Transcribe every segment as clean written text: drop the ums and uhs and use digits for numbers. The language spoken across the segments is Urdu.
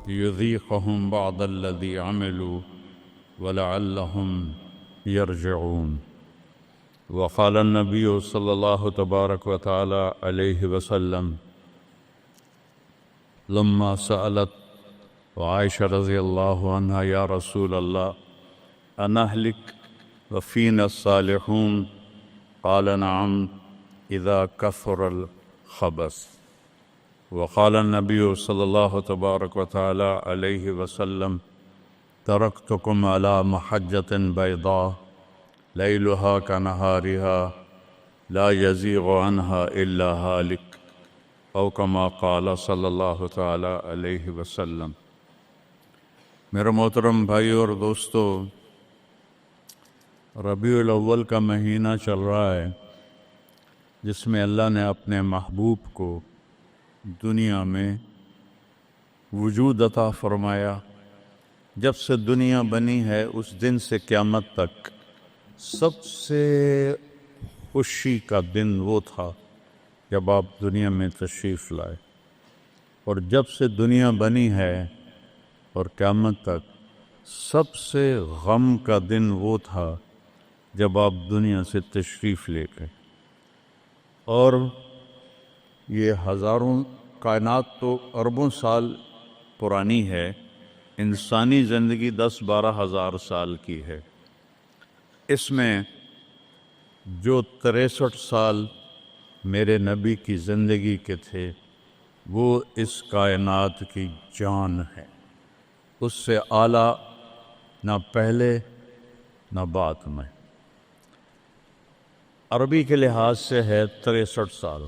يذيقهم بعض الذي عملوا ولعلهم يرجعون. وقال النبي صلى الله تبارك وتعالى عليه وسلم لما سألت وعائشة رضي الله عنها يا رسول الله أنهلك وفينا الصالحون قال نعم إذا كثر الخبث. وقال النبي صلى الله تبارك وتعالى عليه وسلم تركتكم على محجة بيضاء ليلها كنهارها لا يزيغ عنها إلا هالك او كما قال صلی اللہ تعالی علیہ وسلم. میرے محترم بھائی اور دوستو، ربیع الاول کا مہینہ چل رہا ہے جس میں اللہ نے اپنے محبوب کو دنیا میں وجود عطا فرمایا. جب سے دنیا بنی ہے اس دن سے قیامت تک سب سے خوشی کا دن وہ تھا جب آپ دنیا میں تشریف لائے، اور جب سے دنیا بنی ہے اور قیامت تک سب سے غم کا دن وہ تھا جب آپ دنیا سے تشریف لے گئے. اور یہ ہزاروں کائنات تو اربوں سال پرانی ہے، انسانی زندگی 10-12 ہزار سال کی ہے. اس میں جو 63 سال میرے نبی کی زندگی کے تھے وہ اس کائنات کی جان ہے، اس سے اعلیٰ نہ پہلے نہ بعد میں. عربی کے لحاظ سے ہے 63 سال،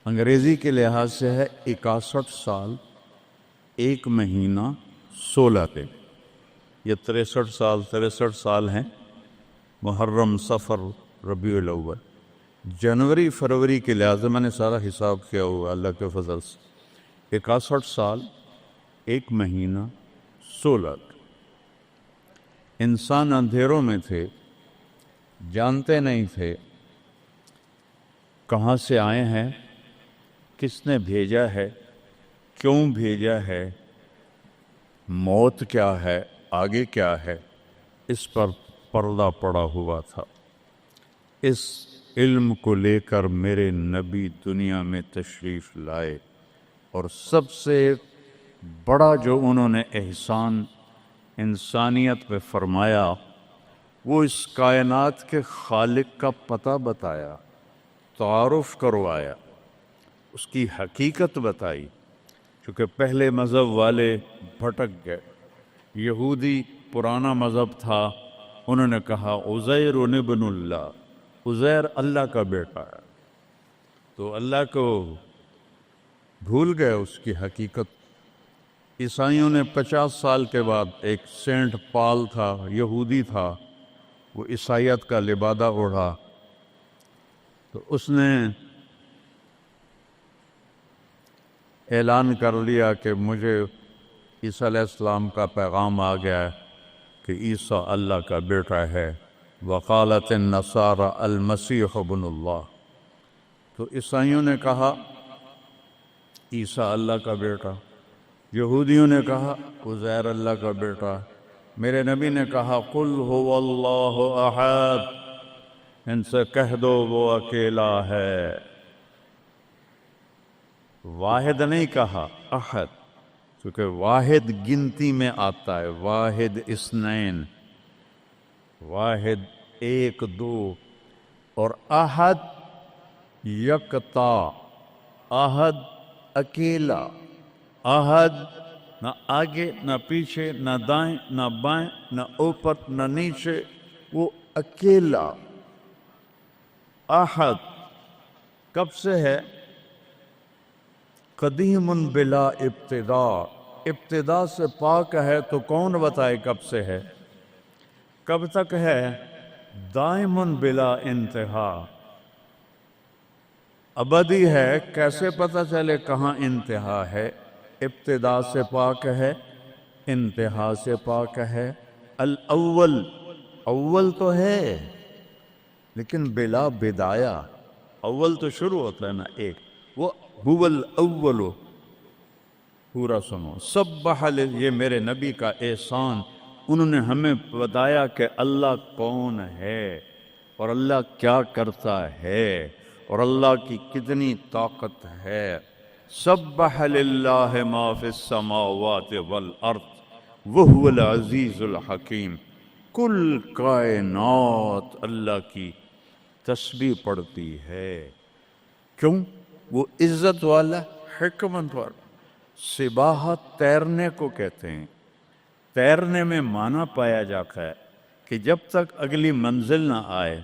انگریزی کے لحاظ سے ہے 61 سال 1 مہینہ 16 دن. یہ 63 سال ہیں. محرم، صفر، ربیع الاول، جنوری فروری کے لحاظ سے میں نے سارا حساب کیا ہوا اللہ کے فضل سے 61 سال 1 مہینہ 16 دن. انسان اندھیروں میں تھے، جانتے نہیں تھے کہاں سے آئے ہیں، کس نے بھیجا ہے، کیوں بھیجا ہے، موت کیا ہے، آگے کیا ہے. اس پر پردہ پڑا ہوا تھا. اس علم کو لے کر میرے نبی دنیا میں تشریف لائے، اور سب سے بڑا جو انہوں نے احسان انسانیت پہ فرمایا وہ اس کائنات کے خالق کا پتہ بتایا، تعارف کروایا، اس کی حقیقت بتائی. کیونکہ پہلے مذہب والے بھٹک گئے. یہودی پرانا مذہب تھا، انہوں نے کہا عزیر ابن اللہ، عزیر اللہ کا بیٹا ہے، تو اللہ کو بھول گئے اس کی حقیقت. عیسائیوں نے 50 سال کے بعد ایک سینٹ پال تھا، یہودی تھا، وہ عیسائیت کا لبادہ اوڑھا، تو اس نے اعلان کر لیا کہ مجھے عیسیٰ علیہ السلام کا پیغام آ گیا ہے کہ عیسیٰ اللہ کا بیٹا ہے. وقالت النصارى المسیح ابن اللہ. تو عیسائیوں نے کہا عیسیٰ اللہ کا بیٹا، یہودیوں نے کہا عزیر اللہ کا بیٹا. میرے نبی نے کہا قل هو اللہ احد، ان سے کہہ دو وہ اکیلا ہے. واحد نہیں کہا، احد، کیونکہ واحد گنتی میں آتا ہے، واحد اثنین، واحد 1 2، اور احد یکتا، احد اکیلا. احد نہ آگے نہ پیچھے، نہ دائیں نہ بائیں، نہ اوپر نہ نیچے، وہ اکیلا. احد کب سے ہے؟ قدیم بلا ابتدا، ابتدا سے پاک ہے. تو کون بتائے کب سے ہے، کب تک ہے؟ دائم بلا انتہا، ابدی ہے. کیسے پتہ چلے کہاں انتہا ہے؟ ابتدا سے پاک ہے، انتہا سے پاک ہے. الاول، اول تو ہے لیکن بلا بدایا. اول تو شروع ہوتا ہے نا ایک، وہ هو الاول. پورا سنو. سبح یہ میرے نبی کا احسان، انہوں نے ہمیں بتایا کہ اللہ کون ہے اور اللہ کیا کرتا ہے اور اللہ کی کتنی طاقت ہے. سبح للہ ما فی السماوات والارض وہو العزیز الحکیم. کل کائنات اللہ کی تسبیح پڑھتی ہے. کیوں؟ وہ عزت والا، حکمت والا. سباحت تیرنے کو کہتے ہیں. تیرنے میں معنی پایا جاتا ہے کہ جب تک اگلی منزل نہ آئے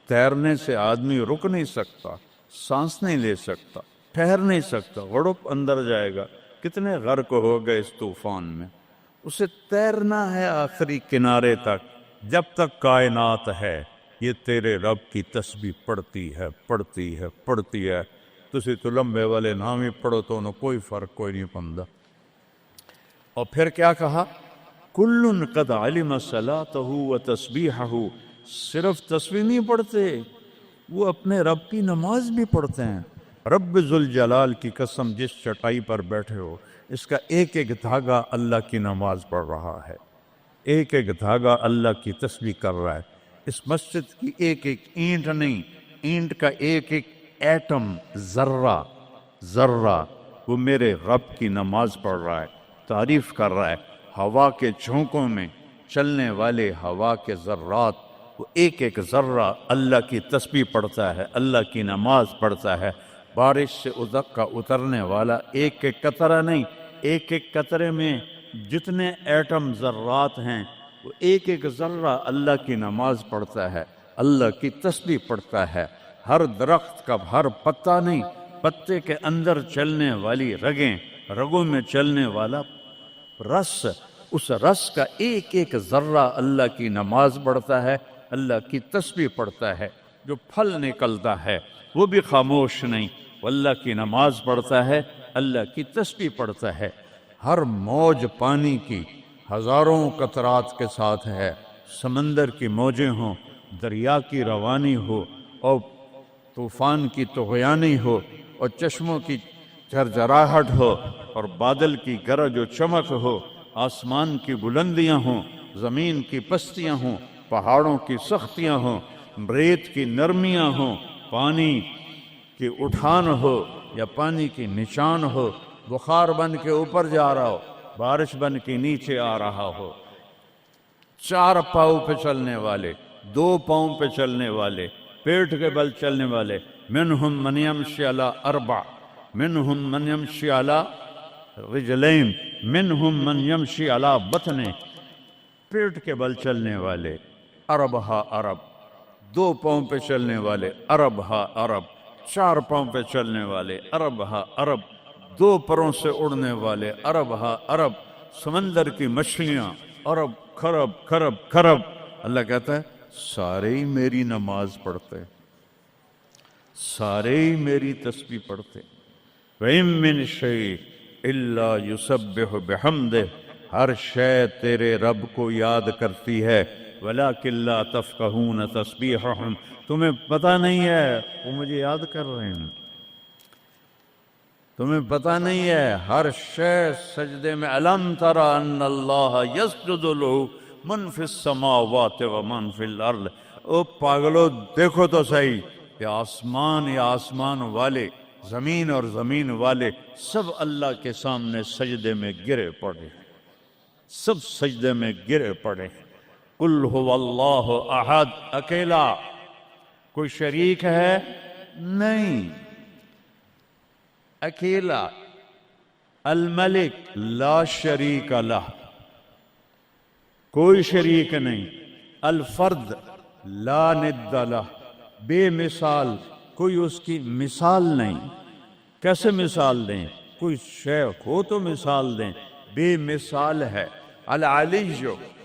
تیرنے سے آدمی رک نہیں سکتا، سانس نہیں لے سکتا، ٹھہر نہیں سکتا، غڑپ اندر جائے گا. کتنے غرق ہو گئے اس طوفان میں. اسے تیرنا ہے آخری کنارے تک. جب تک کائنات ہے یہ تیرے رب کی تسبیح پڑھتی ہے، پڑھتی ہے، پڑھتی ہے. تسی تو لمبے والے نام ہی پڑھو تو انہوں کوئی فرق کوئی نہیں پڑتا. اور پھر کیا کہا؟ کل قد علم صلاتہ و تسبیحہ. صرف تسبیح نہیں پڑھتے، وہ اپنے رب کی نماز بھی پڑھتے ہیں. رب ذوالجلال کی قسم، جس چٹائی پر بیٹھے ہو اس کا ایک ایک دھاگا اللہ کی نماز پڑھ رہا ہے، ایک ایک دھاگا اللہ کی تسبیح کر رہا ہے. اس مسجد کی ایک ایک اینٹ نہیں، اینٹ کا ایک ایک ایٹم، ذرہ ذرہ وہ میرے رب کی نماز پڑھ رہا ہے، تعریف کر رہا ہے. ہوا کے جھونکوں میں چلنے والے ہوا کے ذرات، وہ ایک ایک ذرہ اللہ کی تسبیح پڑھتا ہے، اللہ کی نماز پڑھتا ہے. بارش سے ادک کا اترنے والا ایک ایک قطرہ نہیں، ایک ایک قطرے میں جتنے ایٹم ذرات ہیں وہ ایک ایک ذرہ اللہ کی نماز پڑھتا ہے، اللہ کی تسبیح پڑھتا ہے. ہر درخت کا ہر پتا نہیں، پتے کے اندر چلنے والی رگیں، رگوں میں چلنے والا رس، اس رس کا ایک ایک ذرہ اللہ کی نماز پڑھتا ہے، اللہ کی تسبیح پڑھتا ہے. جو پھل نکلتا ہے وہ بھی خاموش نہیں، وہ اللہ کی نماز پڑھتا ہے، اللہ کی تسبیح پڑھتا ہے. ہر موج پانی کی ہزاروں قطرات کے ساتھ ہے. سمندر کی موجیں ہوں، دریا کی روانی ہو، اور طوفان کی طغیانی ہو، اور چشموں کی جھرجھراہٹ ہو، اور بادل کی گرج و چمک ہو، آسمان کی بلندیاں ہوں، زمین کی پستیاں ہوں، پہاڑوں کی سختیاں ہوں، ریت کی نرمیاں ہوں، پانی کی اٹھان ہو یا پانی کی نشان ہو، بخار بن کے اوپر جا رہا ہو، بارش بن کے نیچے آ رہا ہو. 4 پاؤں پہ چلنے والے، 2 پاؤں پہ چلنے والے، پیٹ کے بل چلنے والے. منہم من یمشی علی 4، منہم من یمشی علی رجلین، منہم من یمشی علی بطن. پیٹ کے بل چلنے والے عرب ہا عرب، 2 پاؤں پہ چلنے والے عرب ہا عرب، 4 پاؤں پہ چلنے والے عرب ہا عرب، 2 پروں سے اڑنے والے عرب ہا عرب. سمندر کی مچھلیاں عرب کھرب کھرب کھرب. اللہ کہتا ہے سارے ہی میری نماز پڑھتے، سارے ہی میری تسبیح پڑھتے. وَإِن مِّن شَيْءٍ إِلَّا يُسَبِّحُ بِحَمْدِهِ. ہر شے تیرے رب کو یاد کرتی ہے. وَلَٰكِن لَّا تَفْقَهُونَ تَسْبِيحَهُمْ. تمہیں پتہ نہیں ہے وہ مجھے یاد کر رہے ہیں، تمہیں پتہ نہیں ہے. ہر شے سجدے میں. أَلَمْ تَرَ أَنَّ اللَّهَ يَسْجُدُ لَهُ مَن فِي السَّمَاوَاتِ وَمَن فِي الْأَرْضِ. او پاگلو دیکھو تو صحیح کہ آسمان یا آسمان والے، زمین اور زمین والے سب اللہ کے سامنے سجدے میں گرے پڑے، سب سجدے میں گرے پڑے. قُلْ هُوَ اللَّهُ أَحَدٌ. اکیلا، کوئی شریک ہے نہیں، اکیلا. الملک لا شریک لہ، کوئی شریک نہیں. الفرد لا ند لہ، بے مثال، کوئی اس کی مثال نہیں. کیسے مثال دیں؟ کوئی شے ہو تو مثال دیں، بے مثال ہے. العلی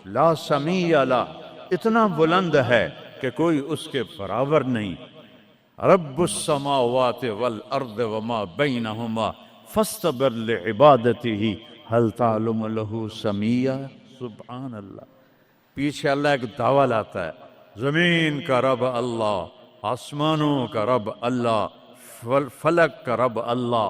لا سمیع لہ، اتنا بلند ہے کہ کوئی اس کے برابر نہیں. رب السماوات والارض وما بینہما فاستبر لعبادتہ هل تعلم له سمیع. سبحان اللہ. پیچھے اللہ ایک دعویٰ لاتا ہے، زمین کا رب اللہ، آسمانوں کا رب اللہ، فلک کا رب اللہ.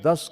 10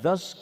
10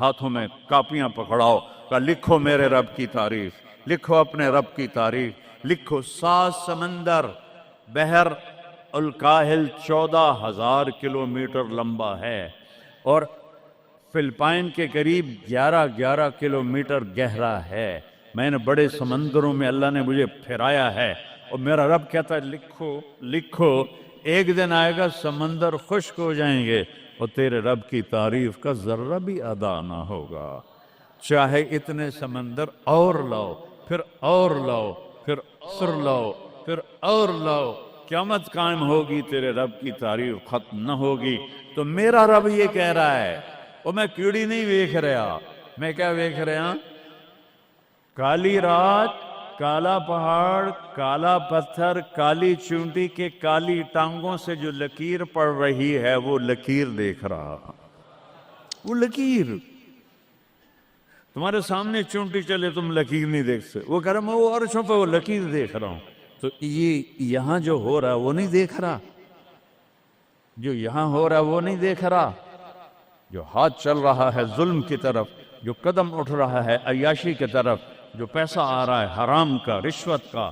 ہاتھوں میں کاپیاں پکڑاؤ، کہا لکھو میرے رب کی تعریف، لکھو اپنے رب کی تعریف، لکھو 7 سمندر، بحر الکاہل 14,000 کلومیٹر لمبا ہے، اور فلپائن کے قریب 11 کلومیٹر گہرا ہے۔ میں نے بڑے سمندروں میں اللہ نے مجھے پھرایا ہے، اور میرا رب کہتا ہے لکھو لکھو، ایک دن آئے گا سمندر خشک ہو جائیں گے اور تیرے رب کی تعریف کا ذرہ بھی ادا نہ ہوگا، چاہے اتنے سمندر اور لاؤ، پھر اور لاؤ، پھر اور لاؤ، پھر اور لاؤ، قیامت قائم ہوگی تیرے رب کی تعریف ختم نہ ہوگی۔ تو میرا رب یہ کہہ رہا ہے، اور میں کیڑی نہیں ویکھ رہا، میں کیا ویکھ رہا؟ کالی رات، کالا پہاڑ، کالا پتھر، کالی چونٹی کے کالی ٹانگوں سے جو لکیر پڑ رہی ہے وہ لکیر دیکھ رہا، وہ لکیر تمہارے سامنے چونٹی چلے تم لکیر نہیں دیکھ سکتے، وہ کہہ رہا میں وہ عرشوں پہ وہ لکیر دیکھ رہا ہوں۔ تو یہ یہاں جو ہو رہا ہے وہ نہیں دیکھ رہا، جو یہاں ہو رہا ہے وہ نہیں دیکھ رہا، جو ہاتھ چل رہا ہے ظلم کی طرف، جو قدم اٹھ رہا ہے عیاشی کی طرف، جو پیسہ آ رہا ہے حرام کا، رشوت کا،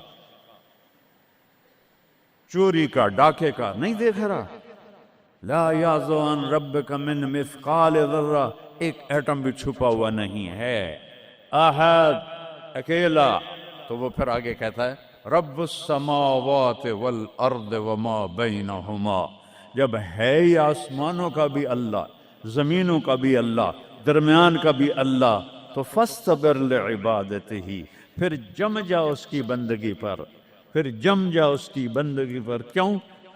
چوری کا، ڈاکے کا، نہیں دیکھ رہا۔ لا یعزو عن ربک من مثقال ذرہ، ایک ایٹم بھی چھپا ہوا نہیں ہے، احد، اکیلا۔ تو وہ پھر آگے کہتا ہے رب السماوات والارض وما بینہما، جب ہے ہی آسمانوں کا بھی اللہ، زمینوں کا بھی اللہ، درمیان کا بھی اللہ، تو فاصطبر لعبادتہ، پھر جم جا اس کی بندگی پر، پھر جم جا اس کی بندگی پر۔ کیوں؟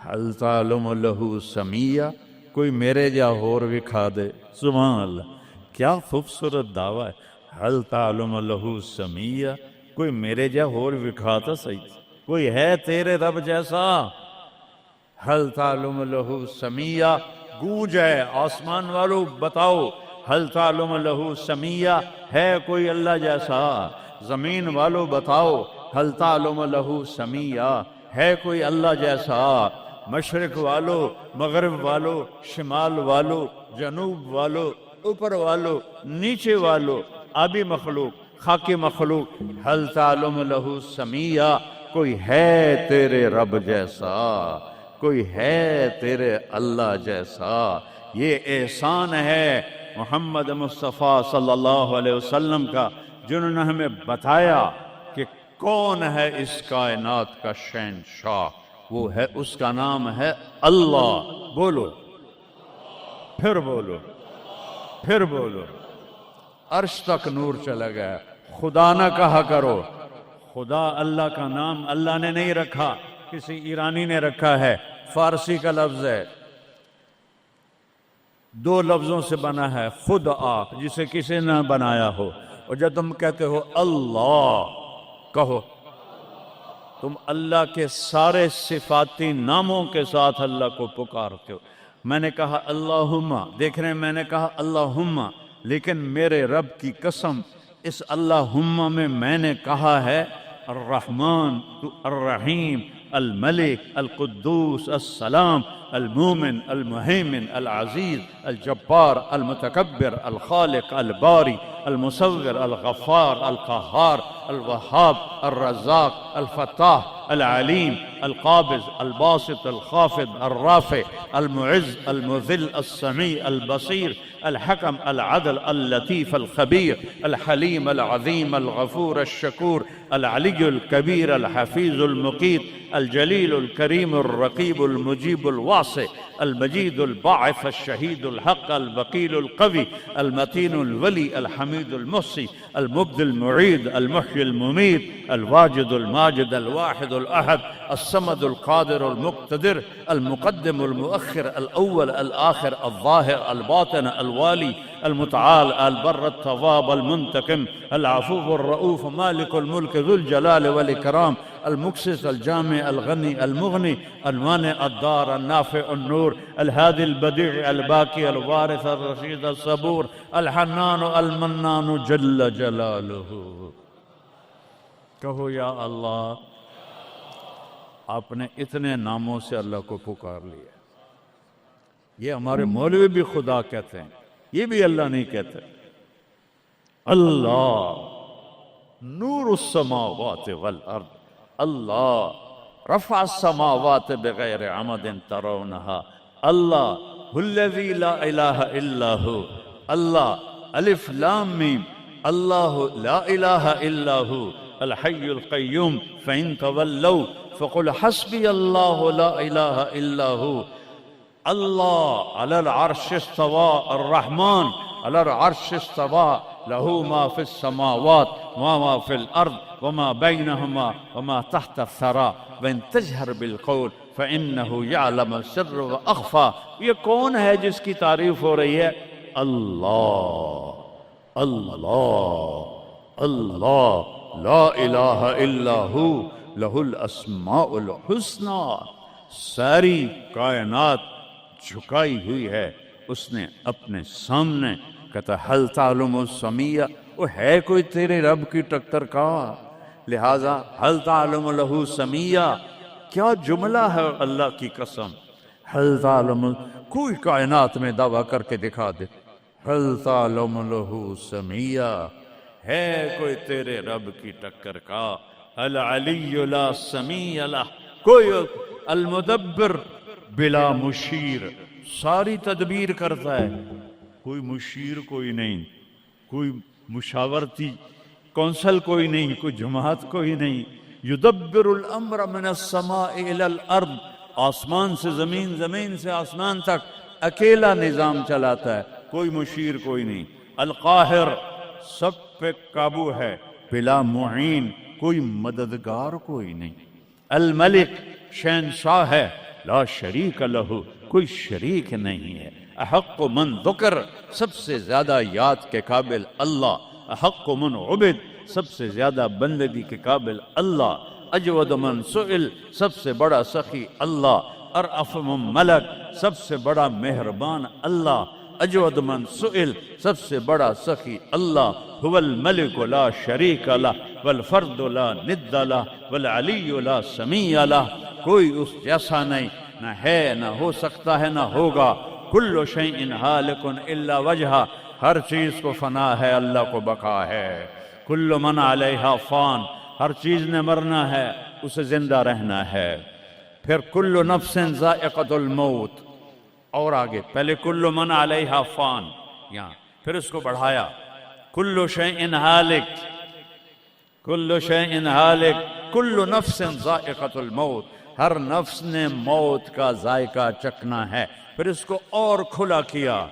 حل تعلم لہ سمیہ، کوئی میرے جا اور وکھا دے، سبحان اللہ، کیا خوبصورت دعویٰ ہے، حل تعلم لہ سمیہ، کوئی میرے جا اور وکھا تا صحیح، کوئی ہے تیرے رب جیسا؟ حل تعلم لہ سمیہ، گونج ہے آسمان والو بتاؤ، حل تعلم لہ سمیہ، ہے کوئی اللہ جیسا؟ زمین والو بتاؤ، حل تعلم لہ سمیہ، ہے کوئی اللہ جیسا؟ مشرق والو، مغرب والو، شمال والو، جنوب والو، اوپر والو، نیچے والو، آبی مخلوق، خاکی مخلوق، حل تعلم لہ سمیہ، کوئی ہے تیرے رب جیسا، کوئی ہے تیرے اللہ جیسا؟ یہ احسان ہے محمد مصطفیٰ صلی اللہ علیہ وسلم کا، جنہوں نے ہمیں بتایا کہ کون ہے اس کائنات کا شہنشاہ، وہ ہے، اس کا نام ہے اللہ۔ بولو، پھر بولو، پھر بولو، عرش تک نور چلا گیا۔ خدا نہ کہا کرو، خدا اللہ کا نام اللہ نے نہیں رکھا، کسی ایرانی نے رکھا ہے، فارسی کا لفظ ہے، 2 لفظوں سے بنا ہے، خود آ، جسے کسی نے بنایا ہو، اور جب تم کہتے ہو اللہ کہو، تم اللہ کے سارے صفاتی ناموں کے ساتھ اللہ کو پکارتے ہو۔ میں نے کہا اللہم، دیکھ رہے ہیں میں نے کہا اللہم، لیکن میرے رب کی قسم اس اللہم میں نے کہا ہے الرحمن، الرحیم، الملک، القدوس، السلام، المومن، المہیمن، العزیز، الجبار، المتکبر، الخالق، الباری، المصور، الغفار، القہار، الوہاب، الرزاق، الفتاح، العلیم، القابض، الباسط، الخافض، الرافع، المعز، المذل، السمیع، البصیر، الحکم، العدل، اللطیف، الخبیر، الحلیم، العظیم، الغفور، الشکور، العلی الکبیر، الحفیظ، المقیت، الجلیل، الکریم، الرقیب، المجیب، الواسع، المجید، الباعث، الشہید، الحق، الوکیل، القوی، المتین، الولی، الحمید، المحصی، المبدی، المعید، المحیی، الممیت، الواجد، الماجد، الواحد، الأحد، الصمد، القادر، المقتدر، المقدم، المؤخر، الأول، الآخر، الظاهر، الباطن، الوالي، المتعال، البر، التواب، المنتقم، العفو، الرؤوف، مالك الملك، ذو الجلال والإكرام، المقسط، الجامع، الغني، المغني، المانع، الدار، النافع، النور، الهادي، البديع، الباقي، الوارث، الرشيد، الصبور، الحنان، المنان، جل جلاله۔ کہو یا اللہ، آپ نے اتنے ناموں سے اللہ کو پکار لیا۔ یہ ہمارے مولوی بھی خدا کہتے ہیں، یہ بھی اللہ نہیں کہتے۔ اللہ نور السماوات والارض، اللہ رفع السماوات بغیر عمد ترونها، اللہ الذی لا الہ الا ہو، اللہ الف لام میم، اللہ لا الہ الا ہو الحی القیوم فإن تولوا فقل حسبی اللہ لا الہ الا ہو، اللہ علی العرش استوى الرحمن علی العرش استوى له ما في السماوات وما في الأرض وما بينهما وما تحت الثرى وإن تجهر بالقول فإنه يعلم السر وأخفى۔ یہ کون ہے جس کی تعریف ہو رہی ہے؟ اللہ، اللہ، اللہ، لا الہ الا ہو لہ الاسماء الحسنى۔ ساری کائنات جھکائی ہوئی ہے اس نے اپنے سامنے، کہتا حل تعلم السمیہ، وہ ہے کوئی تیرے رب کی ٹکر کا؟ لہذا حل تعلم لہ سمیہ، کیا جملہ ہے اللہ کی قسم، حل تعلم، کوئی کائنات میں دعویٰ کر کے دکھا دے حل تعلم لہ سمیہ، ہے کوئی تیرے رب کی ٹکر کا؟ العلی لا سمیہ لہ، کوئی المدبر بلا مشیر، ساری تدبیر کرتا ہے، کوئی مشیر کوئی نہیں، کوئی مشاورتی کونسل کوئی نہیں، کوئی جماعت کوئی نہیں، یدبر الامر من السماء الى الارض، آسمان سے زمین، زمین سے آسمان تک اکیلا نظام چلاتا ہے، کوئی مشیر کوئی نہیں، القاہر سب پہ قابو ہے، بلا معین کوئی مددگار کوئی نہیں، الملک شہنشاہ ہے، لا شریک لہ کوئی شریک نہیں ہے، احق من ذکر سب سے زیادہ یاد کے قابل اللہ، احق من عبد سب سے زیادہ بندگی کے قابل اللہ، اجود من سئل سب سے بڑا سخی اللہ، ارأف من ملک سب سے بڑا مہربان اللہ، اجود من سئل سب سے بڑا سخی اللہ، هو الملک لا شریک لہ والفرد لا ند لہ والعلی لا سمیع لہ، کوئی اس جیسا نہیں، نہ ہے نہ ہو سکتا ہے نہ ہوگا، کل شیء ہالک الا وجہہ، ہر چیز کو فنا ہے اللہ کو بقا ہے، کل من علیہا فان، ہر چیز نے مرنا ہے اسے زندہ رہنا ہے، پھر کل نفس ذائقۃ الموت، اور آگے پہلے کل من علیہا فان یہاں، پھر اس کو بڑھایا کل شیء ہالک، کل شیء ہالک، کل نفس ذائقۃ الموت، ہر نفس نے موت کا ذائقہ چکھنا ہے، پھر اس کو اور کھلا کیا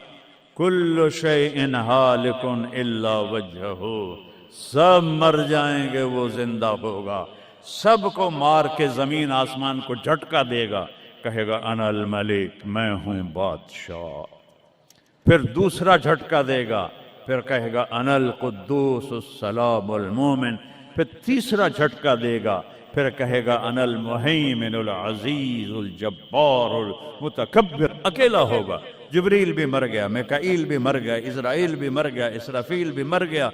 کل شیء ہالک الا وجہہ، سب مر جائیں گے وہ زندہ ہوگا، سب کو مار کے زمین آسمان کو جھٹکا دے گا، کہے گا انا الملک، میں ہوں بادشاہ، پھر دوسرا جھٹکا دے گا، پھر کہے گا انا القدوس السلام المومن، پھر تیسرا جھٹکا دے گا، پھر کہے گا انا المہیمن العزیز الجبار المتکبر، اکیلا ہوگا، جبریل بھی مر گیا، میکائیل بھی مر گیا، اسرائیل بھی مر گیا، اسرافیل بھی مر گیا،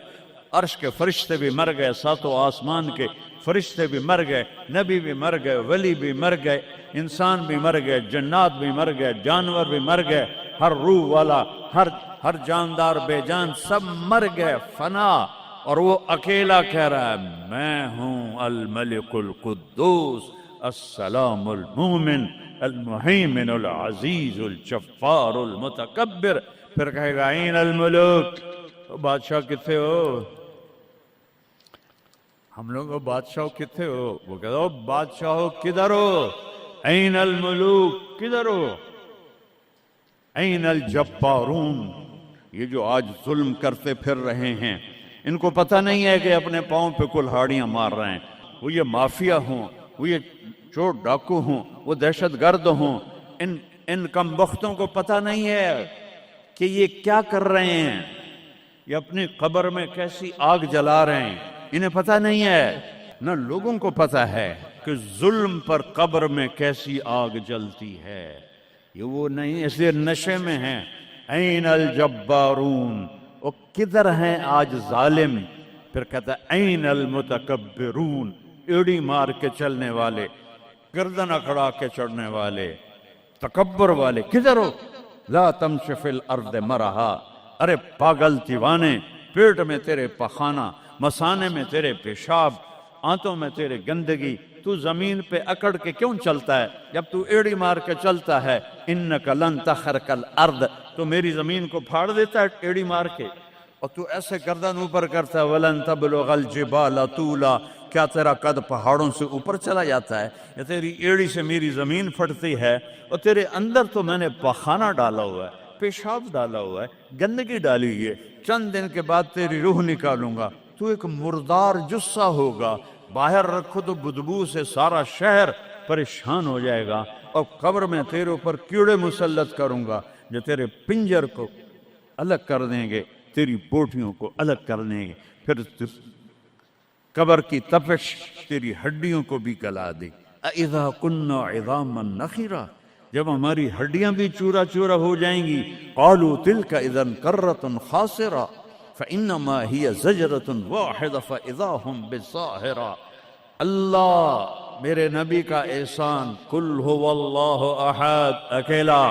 عرش کے فرشتے بھی مر گئے، ساتوں آسمان کے فرشتے بھی مر گئے، نبی بھی مر گئے، ولی بھی مر گئے، انسان بھی مر گئے، جنات بھی مر گئے، جانور بھی مر گئے، ہر روح والا، ہر جاندار بے جان سب مر گئے، فنا، اور وہ اکیلا کہہ رہا ہے میں ہوں الملک القدوس السلام المومن المہیمن العزیز الجبار المتکبر، پھر کہے گا این الملوک، بادشاہ کتنے ہو؟ ہم لوگ بادشاہ کتنے ہو؟ وہ کہتا ہو بادشاہ کدھر ہو؟ این الملوک، کدھر ہو؟ این الجبارون، یہ جو آج ظلم کرتے پھر رہے ہیں، ان کو پتہ نہیں ہے کہ اپنے پاؤں پہ کلہاڑیاں مار رہے ہیں، وہ یہ مافیا ہوں، وہ یہ چور ڈاکو ہوں، وہ دہشت گرد ہوں، ان کم بختوں کو پتہ نہیں ہے کہ یہ کیا کر رہے ہیں، یہ اپنی قبر میں کیسی آگ جلا رہے ہیں، انہیں پتہ نہیں ہے، نہ لوگوں کو پتہ ہے کہ ظلم پر قبر میں کیسی آگ جلتی ہے، یہ وہ نہیں، اس لیے نشے میں ہیں۔ این الجبارون، وہ کدھر ہیں آج ظالم؟ پھر کہتا ہے این المتکبرون، ایڑی مار کے چلنے والے، گردن اکھڑا کے چڑھنے والے، تکبر والے، کدھر ہو؟ لا تمشی فی الارض مرحا، ارے پاگل دیوانے، پیٹ میں تیرے پخانہ، مثانے میں تیرے پیشاب، آنتوں میں تیرے گندگی، تو زمین پہ اکڑ کے کیوں چلتا ہے؟ جب تو ایڑی مار کے چلتا ہے، انک لن تخرق الارض، تو میری زمین کو پھاڑ دیتا ہے ایڑی مار کے، اور تو ایسے گردن اوپر کرتا ہے، ولن تبلغ الجبال طولا، کیا تیرا قد پہاڑوں سے اوپر چلا جاتا ہے؟ یا تیری ایڑی سے میری زمین پھٹتی ہے، اور تیرے اندر تو میں نے پخانہ ڈالا ہوا ہے، پیشاب ڈالا ہوا ہے، گندگی ڈالی ہوئی ہے، چند دن کے بعد تیری روح نکالوں گا، تو ایک مردار جثہ ہوگا، باہر رکھو تو بدبو سے سارا شہر پریشان ہو جائے گا، اور قبر میں تیرے اوپر کیڑے مسلط کروں گا جو تیرے پنجر کو الگ کر دیں گے، تیری بوٹیوں کو الگ کر دیں گے، پھر قبر کی تپش تیری ہڈیوں کو بھی گلا دے۔ اذا كنا عظاما نخرا، جب ہماری ہڈیاں بھی چورا چورا ہو جائیں گی، قالوا تلك اذا كرة خاسرة فانما هي زجرة واحدة فاذا هم بالساهرة۔ اللہ میرے نبی کا احسان، قل هو اللہ احد، اکیلا،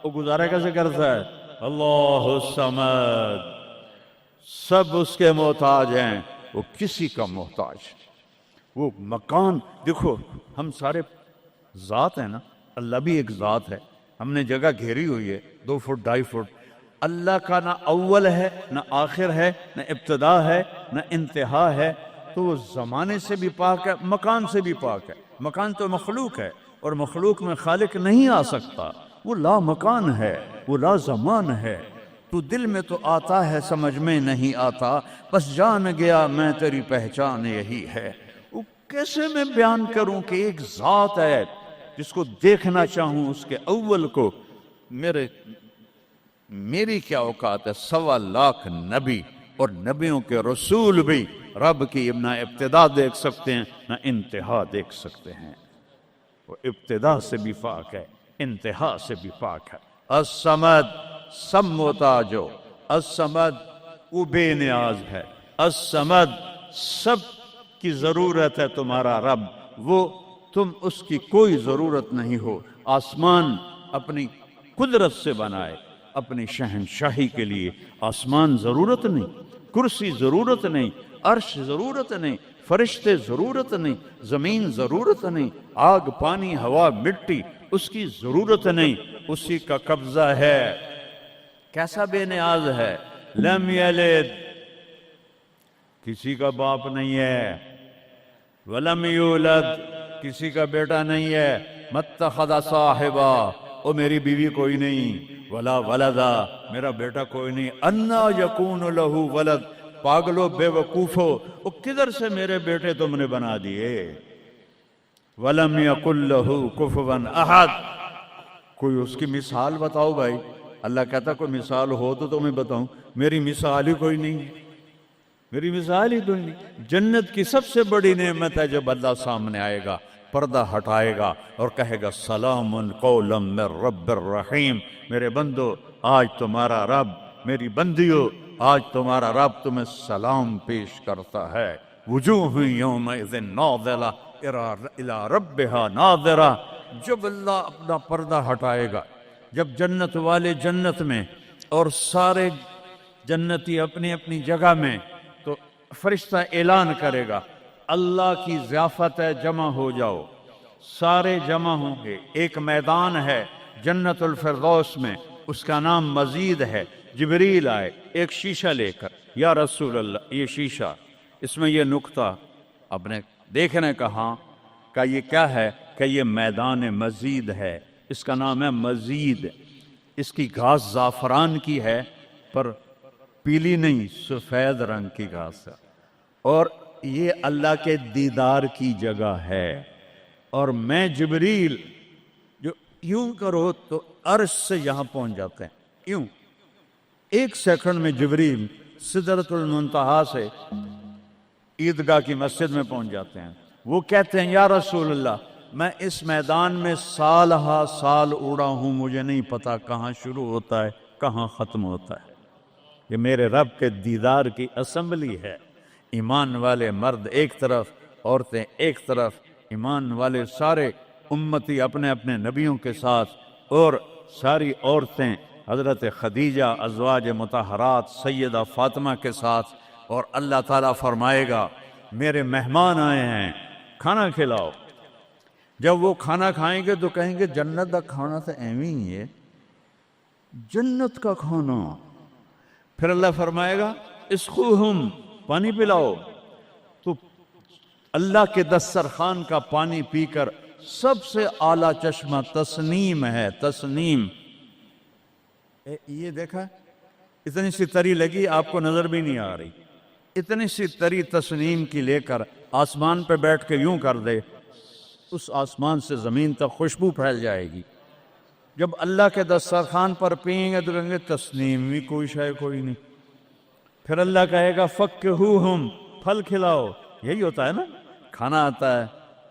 وہ گزارا کیسے کرتا ہے؟ اللہ الصمد، سب اس کے محتاج ہیں، وہ کسی کا محتاج۔ وہ مکان دیکھو، ہم سارے ذات ہیں نا، اللہ بھی ایک ذات ہے، ہم نے جگہ گھیری ہوئی ہے 2 فٹ 2.5 فٹ، اللہ کا نہ اول ہے نہ آخر ہے نہ ابتدا ہے نہ انتہا ہے، تو وہ زمانے سے بھی پاک ہے، مکان سے بھی پاک ہے۔ مکان تو مخلوق ہے، اور مخلوق میں خالق نہیں آ سکتا، وہ لا مکان ہے، وہ لا زمان ہے۔ تو دل میں تو آتا ہے، سمجھ میں نہیں آتا، بس جان گیا میں تیری پہچان یہی ہے۔ وہ کیسے میں بیان کروں کہ ایک ذات ہے جس کو دیکھنا چاہوں اس کے اول کو، میری کیا اوقات ہے؟ 1.25 لاکھ نبی اور نبیوں کے رسول بھی رب کی نہ ابتدا دیکھ سکتے ہیں نہ انتہا دیکھ سکتے ہیں، وہ ابتدا سے بھی پاک ہے، انتہا سے بھی پاک ہے۔ الصمد، سب محتاج ہو، الصمد وہ بے نیاز ہے، الصمد سب کی ضرورت ہے تمہارا رب، وہ تم اس کی کوئی ضرورت نہیں ہو۔ آسمان اپنی قدرت سے بنائے، اپنی شہنشاہی کے لیے آسمان ضرورت نہیں، کرسی ضرورت نہیں، عرش ضرورت نہیں، فرشتے ضرورت نہیں، زمین ضرورت نہیں، آگ پانی ہوا مٹی اس کی ضرورت نہیں، اسی کا قبضہ ہے۔ کیسا بے نیاز ہے؟ لم یلد، کسی کا باپ نہیں ہے، ولم یولد، کسی کا بیٹا نہیں ہے، متخذ صاحبہ، او میری بیوی کوئی نہیں، ولا ولدا، میرا بیٹا کوئی نہیں، انا یکون لہ ولد، پاگلو بے وقوفو، او کدھر سے میرے بیٹے تم نے بنا دیے؟ ولم یکن لہ کفوا احد، کوئی اس کی مثال بتاؤ بھائی۔ اللہ کہتا کوئی مثال ہو تو تمہیں بتاؤں، میری مثال ہی کوئی نہیں، میری مثال ہی کوئی نہیں۔ جنت کی سب سے بڑی نعمت ہے جب اللہ سامنے آئے گا، پردہ ہٹائے گا اور کہے گا سلام قولا من رب الرحیم، میرے بندو آج تمہارا رب، میری بندیو آج تمہارا رب تمہیں سلام پیش کرتا ہے۔ وجوہ یومئذ ناظرہ الی ربہا ناظرہ، جب اللہ اپنا پردہ ہٹائے گا، جب جنت والے جنت میں اور سارے جنتی اپنی اپنی جگہ میں، تو فرشتہ اعلان کرے گا اللہ کی ضیافت ہے، جمع ہو جاؤ، سارے جمع ہوں گے۔ ایک میدان ہے جنت الفردوس میں، اس کا نام مزید ہے۔ جبریل آئے ایک شیشہ لے کر، یا رسول اللہ یہ شیشہ، اس میں یہ نقطہ، اب نے دیکھنے کہا کہ یہ کیا ہے؟ کہ یہ میدان مزید ہے، اس کا نام ہے مزید۔ اس کی گھاس زعفران کی ہے پر پیلی نہیں، سفید رنگ کی گھاس ہے، اور یہ اللہ کے دیدار کی جگہ ہے۔ اور میں جبریل جو یوں کرو تو عرش سے یہاں پہنچ جاتے ہیں، یوں 1 سیکنڈ میں جبریل سدرۃ المنتہا سے عیدگاہ کی مسجد میں پہنچ جاتے ہیں۔ وہ کہتے ہیں یا رسول اللہ میں اس میدان میں سال ہا سال اڑا ہوں، مجھے نہیں پتا کہاں شروع ہوتا ہے کہاں ختم ہوتا ہے۔ یہ میرے رب کے دیدار کی اسمبلی ہے، ایمان والے مرد ایک طرف، عورتیں ایک طرف، ایمان والے سارے امتی اپنے اپنے نبیوں کے ساتھ، اور ساری عورتیں حضرت خدیجہ ازواج مطہرات سیدہ فاطمہ کے ساتھ، اور اللہ تعالیٰ فرمائے گا میرے مہمان آئے ہیں کھانا کھلاؤ۔ جب وہ کھانا کھائیں گے تو کہیں گے جنت کا کھانا تو ایویں ہی ہے، جنت کا کھانا۔ پھر اللہ فرمائے گا اسقوہم، پانی پلاؤ۔ تو اللہ کے دسترخوان کا پانی پی کر سب سے اعلیٰ چشمہ تسنیم ہے، تسنیم۔ یہ دیکھا اتنی سی تری لگی، آپ کو نظر بھی نہیں آ رہی، اتنی سی تری تسنیم کی لے کر آسمان پہ بیٹھ کے یوں کر دے، اس آسمان سے زمین تک خوشبو پھیل جائے گی۔ جب اللہ کے دسترخوان پر پئیں گے تو کہیں گے تسنیم بھی کوئی شے کوئی نہیں۔ پھر اللہ کہے گا فکہوہم، پھل کھلاؤ۔ یہی ہوتا ہے نا، کھانا آتا ہے،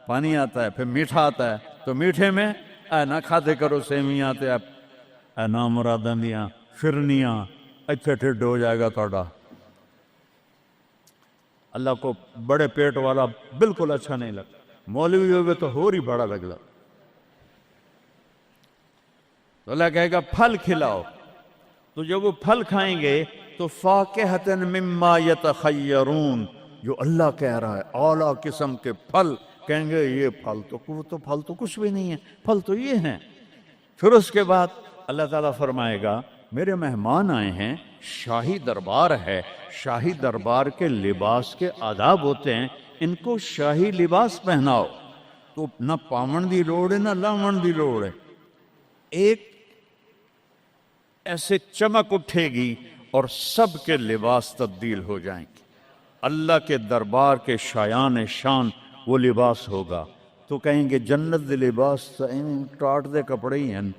پانی آتا ہے، پھر میٹھا آتا ہے، تو میٹھے میں اے نہ کھاتے کرو سیویاں تے اے نامراداں دیاں فرنیاں، اتھے ٹھڈ ہو جائے گا توڑا۔ اللہ کو بڑے پیٹ والا بالکل اچھا نہیں لگتا، مولوی ہوگے تو ہی بڑا لگتا۔ تو اللہ کہے گا پھل کھلاؤ۔ تو جب وہ پھل کھائیں گے تو فاکہۃ مما یتخیرون، جو اللہ کہہ رہا ہے اعلیٰ قسم کے پھل، کہیں گے یہ پھل تو کچھ بھی نہیں ہے، پھل تو یہ ہیں۔ پھر اس کے بعد اللہ تعالیٰ فرمائے گا میرے مہمان آئے ہیں، شاہی دربار ہے، شاہی دربار کے لباس کے آداب ہوتے ہیں، ان کو شاہی لباس پہناؤ۔ تو نہ پاون دی لوڑ ہے نہ لاون دی لوڑ ہے، ایک ایسے چمک اٹھے گی اور سب کے لباس تبدیل ہو جائیں گے۔ اللہ کے دربار کے شایان شان وہ لباس ہوگا، تو کہیں گے جنت دے لباس ٹاٹ دے کپڑے ہی ہیں۔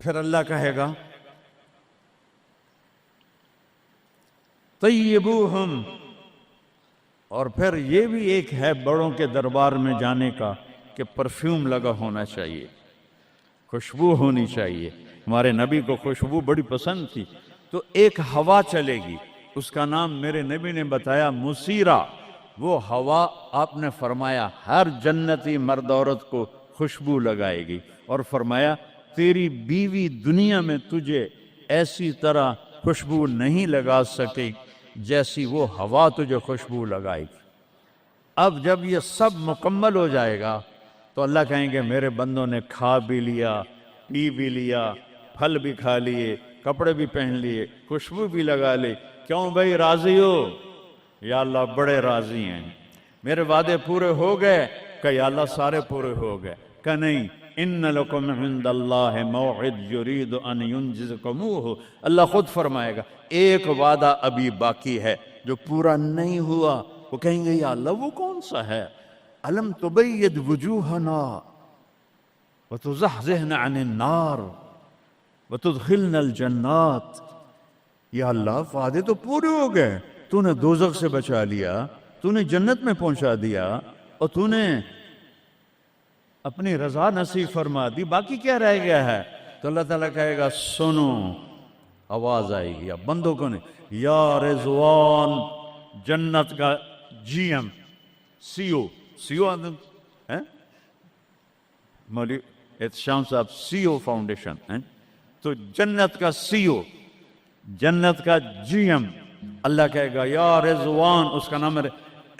پھر اللہ کہے گا طیبوہم، اور پھر یہ بھی ایک ہے بڑوں کے دربار میں جانے کا کہ پرفیوم لگا ہونا چاہیے، خوشبو ہونی چاہیے۔ ہمارے نبی کو خوشبو بڑی پسند تھی، تو ایک ہوا چلے گی، اس کا نام میرے نبی نے بتایا مسیرہ۔ وہ ہوا آپ نے فرمایا ہر جنتی مرد عورت کو خوشبو لگائے گی، اور فرمایا تیری بیوی دنیا میں تجھے ایسی طرح خوشبو نہیں لگا سکے جیسی وہ ہوا تجھے خوشبو لگائے گی۔ اب جب یہ سب مکمل ہو جائے گا تو اللہ کہیں گے میرے بندوں نے کھا بھی لیا، پی بھی لیا، پھل بھی کھا لیے، کپڑے بھی پہن لیے، خوشبو بھی لگا لی، کیوں بھائی راضی ہو؟ یا اللہ بڑے راضی ہیں، میرے وعدے پورے ہو گئے؟ کہ یا اللہ سارے پورے ہو گئے۔ کہ نہیں، ان لکم عند اللہ موعد یرید ان ینجزکموہ، اللہ خود فرمائے گا ایک وعدہ ابھی باقی ہے جو پورا نہیں ہوا۔ وہ کہیں گے یا اللہ وہ کون سا ہے؟ الم تبید وجوہنا وتزحزحنا عن النار وتدخلنا الجنات۔ یا اللہ وعدے تو پورے ہو گئے، تو نے دوزخ سے بچا لیا، تو نے جنت میں پہنچا دیا، اور تو نے اپنی رضا نصیب فرما دی، باقی کیا رہ گیا ہے؟ تو اللہ تعالیٰ کہے گا سنو، آواز آئے گی اب بندوں کو نہیں، یا رضوان، جنت کا جی ایم سی او مولوی احتشام صاحب سی او فاؤنڈیشن، تو جنت کا سی او، جنت کا جی ایم، اللہ کہے گا یا رضوان، اس کا نام ہے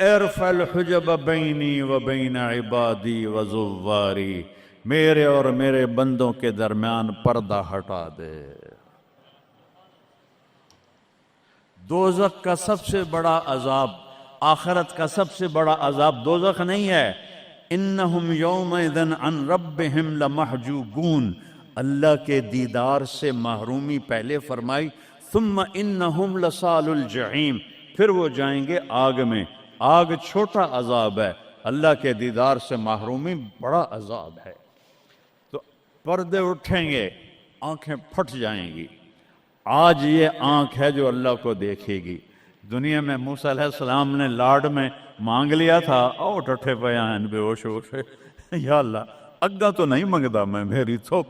ارفع الحجب بینی و بین عبادی و زواری، میرے اور میرے بندوں کے درمیان پردہ ہٹا دے۔ دوزخ کا سب سے بڑا عذاب، آخرت کا سب سے بڑا عذاب دوزخ نہیں ہے۔ انہم یومئذ عن ربہم لمحجوبون، اللہ کے دیدار سے محرومی پہلے فرمائی، ثم انہم لصال الجحیم، پھر وہ جائیں گے آگ میں۔ آگ چھوٹا عذاب ہے، اللہ کے دیدار سے محرومی بڑا عذاب ہے۔ تو پردے اٹھیں گے، آنکھیں پھٹ جائیں گی۔ آج یہ آنکھ ہے جو اللہ کو دیکھے گی۔ دنیا میں موسیٰ علیہ السلام نے لاڈ میں مانگ لیا تھا، او ٹھٹھے پیان بے ہوش ہو سے، یا اللہ اگا تو نہیں منگدا میں، میری تھوپ۔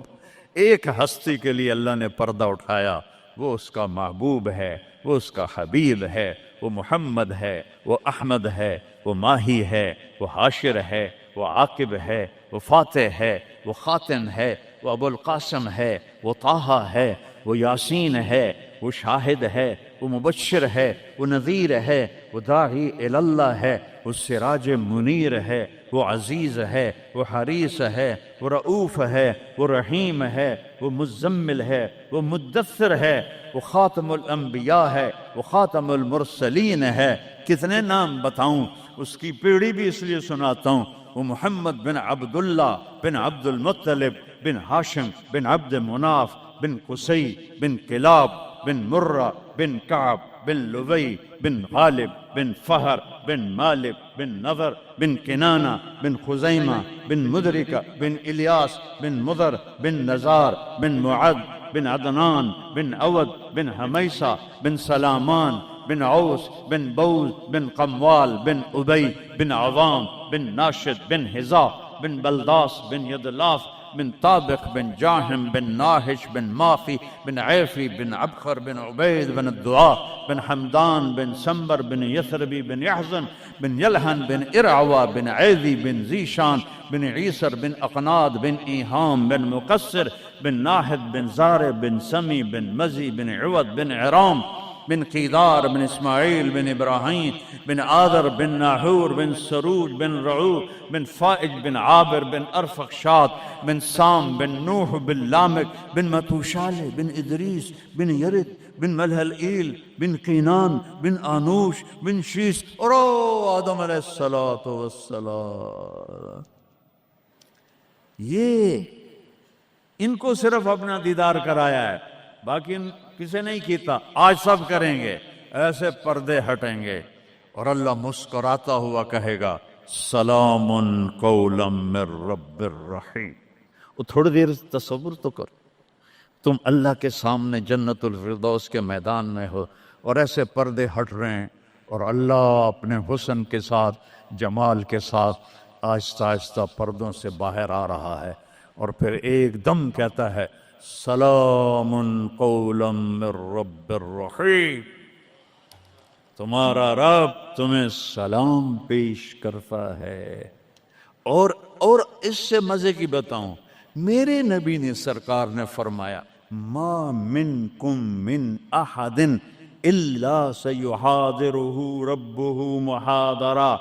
ایک ہستی کے لیے اللہ نے پردہ اٹھایا، وہ اس کا محبوب ہے، وہ اس کا حبیب ہے، وہ محمد ہے، وہ احمد ہے، وہ ماہی ہے، وہ حاشر ہے، وہ عاقب ہے، وہ فاتح ہے، وہ خاتم ہے، وہ ابو القاسم ہے، وہ طٰہٰ ہے، وہ یاسین ہے، وہ شاہد ہے، وہ مبشر ہے، وہ نذیر ہے، وہ داعی الی اللہ ہے، وہ سراج منیر ہے، وہ عزیز ہے، وہ حریص ہے، وہ رؤوف ہے، وہ رحیم ہے، وہ مزمل ہے، وہ مدثر ہے، وہ خاتم الانبیاء ہے، وہ خاتم المرسلین ہے۔ کتنے نام بتاؤں، اس کی پیڑھی بھی اس لیے سناتا ہوں۔ وہ محمد بن عبداللہ بن عبد المطلب بن ہاشم بن عبد مناف بن قصی بن کلاب بن مرہ بن کعب بن لبی بن غالب بن فہر بن مالک بن نضر بن کنانہ بن خزیمہ بن مدرکہ بن الیاس بن مضر بن نزار بن معد بن عدنان بن عود بن حمیسہ بن سلامان بن عوس بن بوز بن قموال بن ابی بن عوام بن ناشد بن حذا بن بلداس بن یدلاف بن طابق بن جاہم بن ناہش بن مافی بن عیفی بن عبخر بن عبید بن الدعاء بن حمدان بن سنبر بن یثربی بن یحزن بن یلحن بن ارعوہ بن عیذی بن ذیشان بن عیسر بن اقناد بن ایہام بن مقصر بن ناحد بن زار بن سمی بن مزی بن عوض بن عرام بن قیدار بن اسماعیل بن ابراہیم بن آذر بن ناحور بن سروج بن رعو بن فائج بن عابر بن ارفخشاد بن سام بن نوح بن لامک بن متوشالہ بن ادریس بن یرد بن ملہلئیل بن قینان بن آنوش بن شیس اور آدم علیہ السلام۔ یہ ان کو صرف اپنا دیدار کرایا ہے، باقی کسے نہیں کیتا۔ آج سب کریں گے، ایسے پردے ہٹیں گے اور اللہ مسکراتا ہوا کہے گا سلام قولا من رب الرحیم۔ وہ تھوڑی دیر تصور تو کر، تم اللہ کے سامنے جنت الفردوس کے میدان میں ہو اور ایسے پردے ہٹ رہے ہیں اور اللہ اپنے حسن کے ساتھ، جمال کے ساتھ آہستہ آہستہ پردوں سے باہر آ رہا ہے، اور پھر ایک دم کہتا ہے سلام قولا من رب الرحیم، تمہارا رب تمہیں سلام پیش کرتا ہے۔ اور اس سے مزے کی بتاؤں، میرے نبی نے سرکار نے فرمایا ما منکم من احد الا سیحاضرہ ربہ محاضرہ۔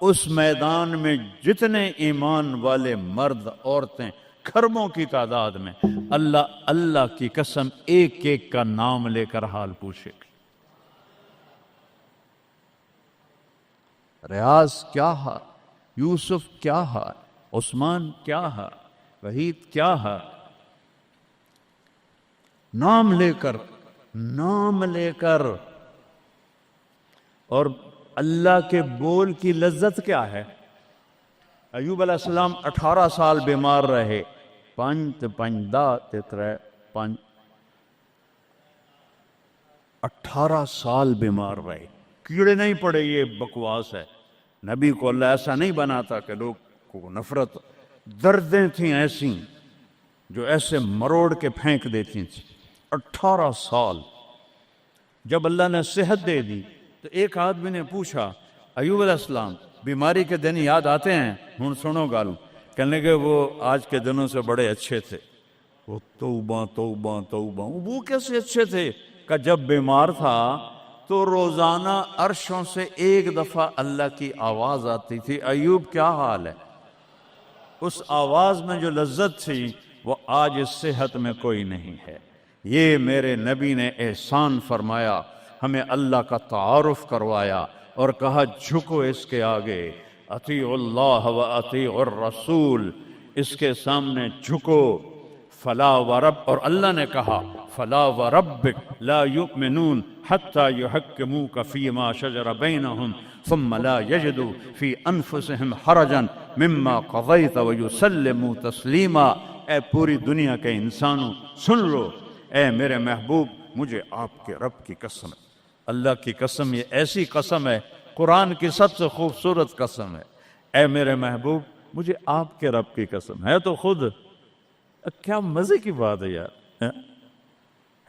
اس میدان میں جتنے ایمان والے مرد عورتیں کھربوں کی تعداد میں، اللہ کی قسم ایک ایک کا نام لے کر حال پوچھے گی۔ ریاض کیا ہے، یوسف کیا ہے، عثمان کیا ہے، وحید کیا ہے، نام لے کر۔ اور اللہ کے بول کی لذت کیا ہے؟ ایوب علیہ السلام 18 سال بیمار رہے، 18 سال بیمار رہے، کیڑے نہیں پڑے۔ یہ بکواس ہے، نبی کو اللہ ایسا نہیں بناتا کہ لوگ کو نفرت، دردیں تھیں ایسی جو ایسے مروڑ کے پھینک دیتی تھیں۔ 18 سال جب اللہ نے صحت دے دی تو ایک آدمی نے پوچھا ایوب علیہ السلام بیماری کے دن یاد آتے ہیں؟ ہن سنو گالو، کہنے کہ وہ آج کے دنوں سے بڑے اچھے تھے۔ وہ توبہ توبہ توبہ، وہ کیسے اچھے تھے؟ کہ جب بیمار تھا تو روزانہ عرشوں سے ایک دفعہ اللہ کی آواز آتی تھی ایوب کیا حال ہے؟ اس آواز میں جو لذت تھی وہ آج اس صحت میں کوئی نہیں ہے۔ یہ میرے نبی نے احسان فرمایا، ہمیں اللہ کا تعارف کروایا اور کہا جھکو اس کے آگے، اطیعوا اللہ و اطیعوا الرسول، اس کے سامنے جھکو۔ فلا ورب، اور اللہ نے کہا فلا وربک لا یؤمنون حتی یحکموک فیما شجر بینہم ثم لا یجدوا فی انفسہم حرجا مما قضیت ویسلموا تسلیما۔ اے پوری دنیا کے انسانوں سن لو، اے میرے محبوب، مجھے آپ کے رب کی قسم ہے، اللہ کی قسم، یہ ایسی قسم ہے، قرآن کی سب سے خوبصورت قسم ہے۔ اے میرے محبوب، مجھے آپ کے رب کی قسم ہے، تو خود کیا مزے کی بات ہے یار،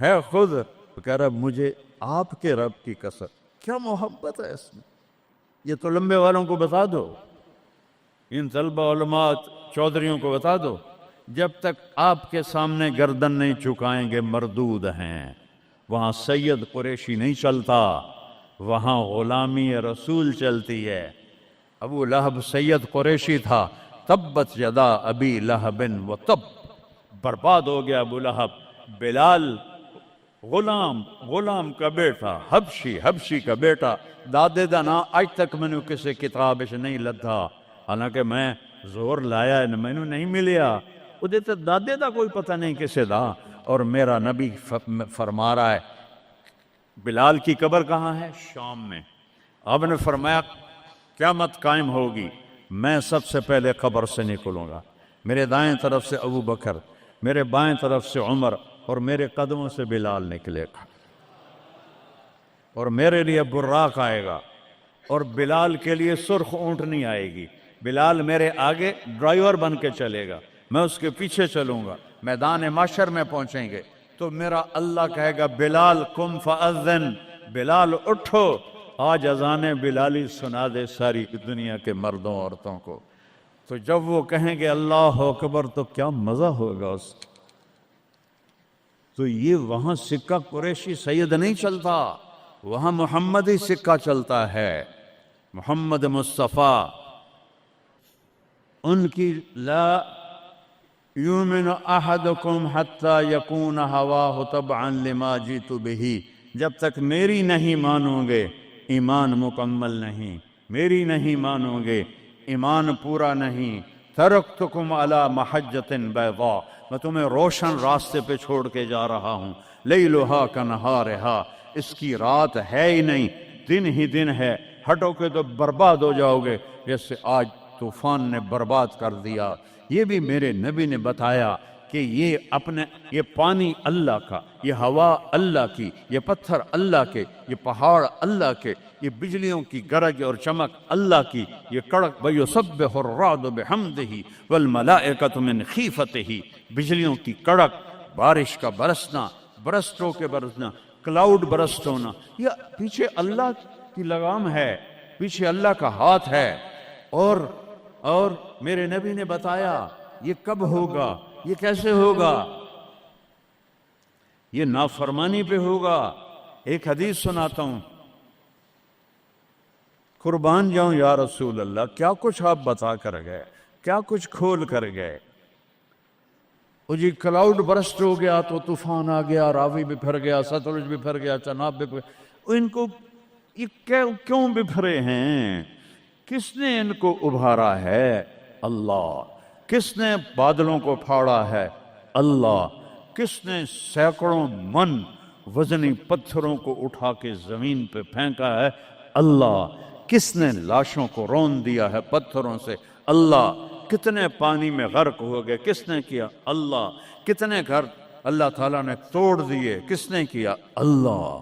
ہے خود کہہ رہا مجھے آپ کے رب کی قسم، کیا محبت ہے اس میں۔ یہ تو لمبے والوں کو بتا دو، ان طلبہ علماء چودھریوں کو بتا دو جب تک آپ کے سامنے گردن نہیں جھکائیں گے مردود ہیں۔ وہاں سید قریشی نہیں چلتا، وہاں غلامی رسول چلتی ہے۔ ابو لہب سید قریشی تھا، تبت یدا ابی لہب و تب، برباد ہو گیا ابو لہب۔ بلال غلام کا بیٹا، حبشی کا بیٹا، دادے دا نا آج تک میں نے کسی کتاب سے نہیں لدھا، حالانکہ میں زور لایا ہے میں نے نہیں ملیا، وہ دیتے دادے دا کوئی پتہ نہیں کسے دا۔ اور میرا نبی فرما رہا ہے بلال کی قبر کہاں ہے؟ شام میں۔ آپ نے فرمایا قیامت قائم ہوگی، میں سب سے پہلے قبر سے نکلوں گا، میرے دائیں طرف سے ابو بکر، میرے بائیں طرف سے عمر، اور میرے قدموں سے بلال نکلے گا، اور میرے لیے براق آئے گا، اور بلال کے لیے سرخ اونٹنی آئے گی۔ بلال میرے آگے ڈرائیور بن کے چلے گا، میں اس کے پیچھے چلوں گا، میدان محشر میں پہنچیں گے تو میرا اللہ کہے گا بلال قم فاذن، بلال اٹھو، آج اذان بلالی سنا دے ساری دنیا کے مردوں عورتوں کو۔ تو جب وہ کہیں گے اللہ اکبر تو کیا مزہ ہوگا اس۔ تو یہ وہاں سکہ قریشی سید نہیں چلتا، وہاں محمدی سکہ چلتا ہے، محمد مصطفیٰ۔ ان کی لا یؤمن احدکم حتی یکون ہواہ تبعا لما جئت بہ، جب تک میری نہیں مانو گے ایمان مکمل نہیں، میری نہیں مانو گے ایمان پورا نہیں۔ ترکتکم علی محجۃ بیضاء، میں تمہیں روشن راستے پہ چھوڑ کے جا رہا ہوں، لیلھا کنہارھا، اس کی رات ہے ہی نہیں، دن ہی دن ہے، ہٹو کے تو برباد ہو جاؤ گے جیسے آج طوفان نے برباد کر دیا۔ یہ بھی میرے نبی نے بتایا کہ یہ پانی اللہ کا، یہ ہوا اللہ کی، یہ پتھر اللہ کے، یہ پہاڑ اللہ کے، یہ بجلیوں کی گرج اور چمک اللہ کی، یہ کڑک وَيُسَبِّحُ الرَّعْدُ بِحَمْدِهِ وَالْمَلَائِكَةُ مِنْ خِيفَتِهِ، بجلیوں کی کڑک، بارش کا برسنا، برسٹوں کے برسنا، کلاؤڈ برسٹ ہونا، یہ پیچھے اللہ کی لگام ہے، پیچھے اللہ کا ہاتھ ہے۔ اور میرے نبی نے بتایا یہ کب ہوگا، یہ کیسے ہوگا، یہ نافرمانی پہ ہوگا۔ ایک حدیث سناتا ہوں، قربان جاؤں یا رسول اللہ، کیا کچھ آپ بتا کر گئے، کیا کچھ کھول کر گئے۔ وہ جی کلاؤڈ برسٹ ہو گیا تو طوفان آ گیا، راوی بکھر گیا، ستلج بکھر گیا، چناب بکھر، ان کو یہ کیوں بکھرے ہیں؟ کس نے ان کو ابھارا ہے؟ اللہ۔ کس نے بادلوں کو پھاڑا ہے؟ اللہ۔ کس نے سینکڑوں من وزنی پتھروں کو اٹھا کے زمین پہ پھینکا ہے؟ اللہ۔ کس نے لاشوں کو رون دیا ہے پتھروں سے؟ اللہ۔ کتنے پانی میں غرق ہو گئے، کس نے کیا؟ اللہ۔ کتنے گھر اللہ تعالیٰ نے توڑ دیے، کس نے کیا؟ اللہ۔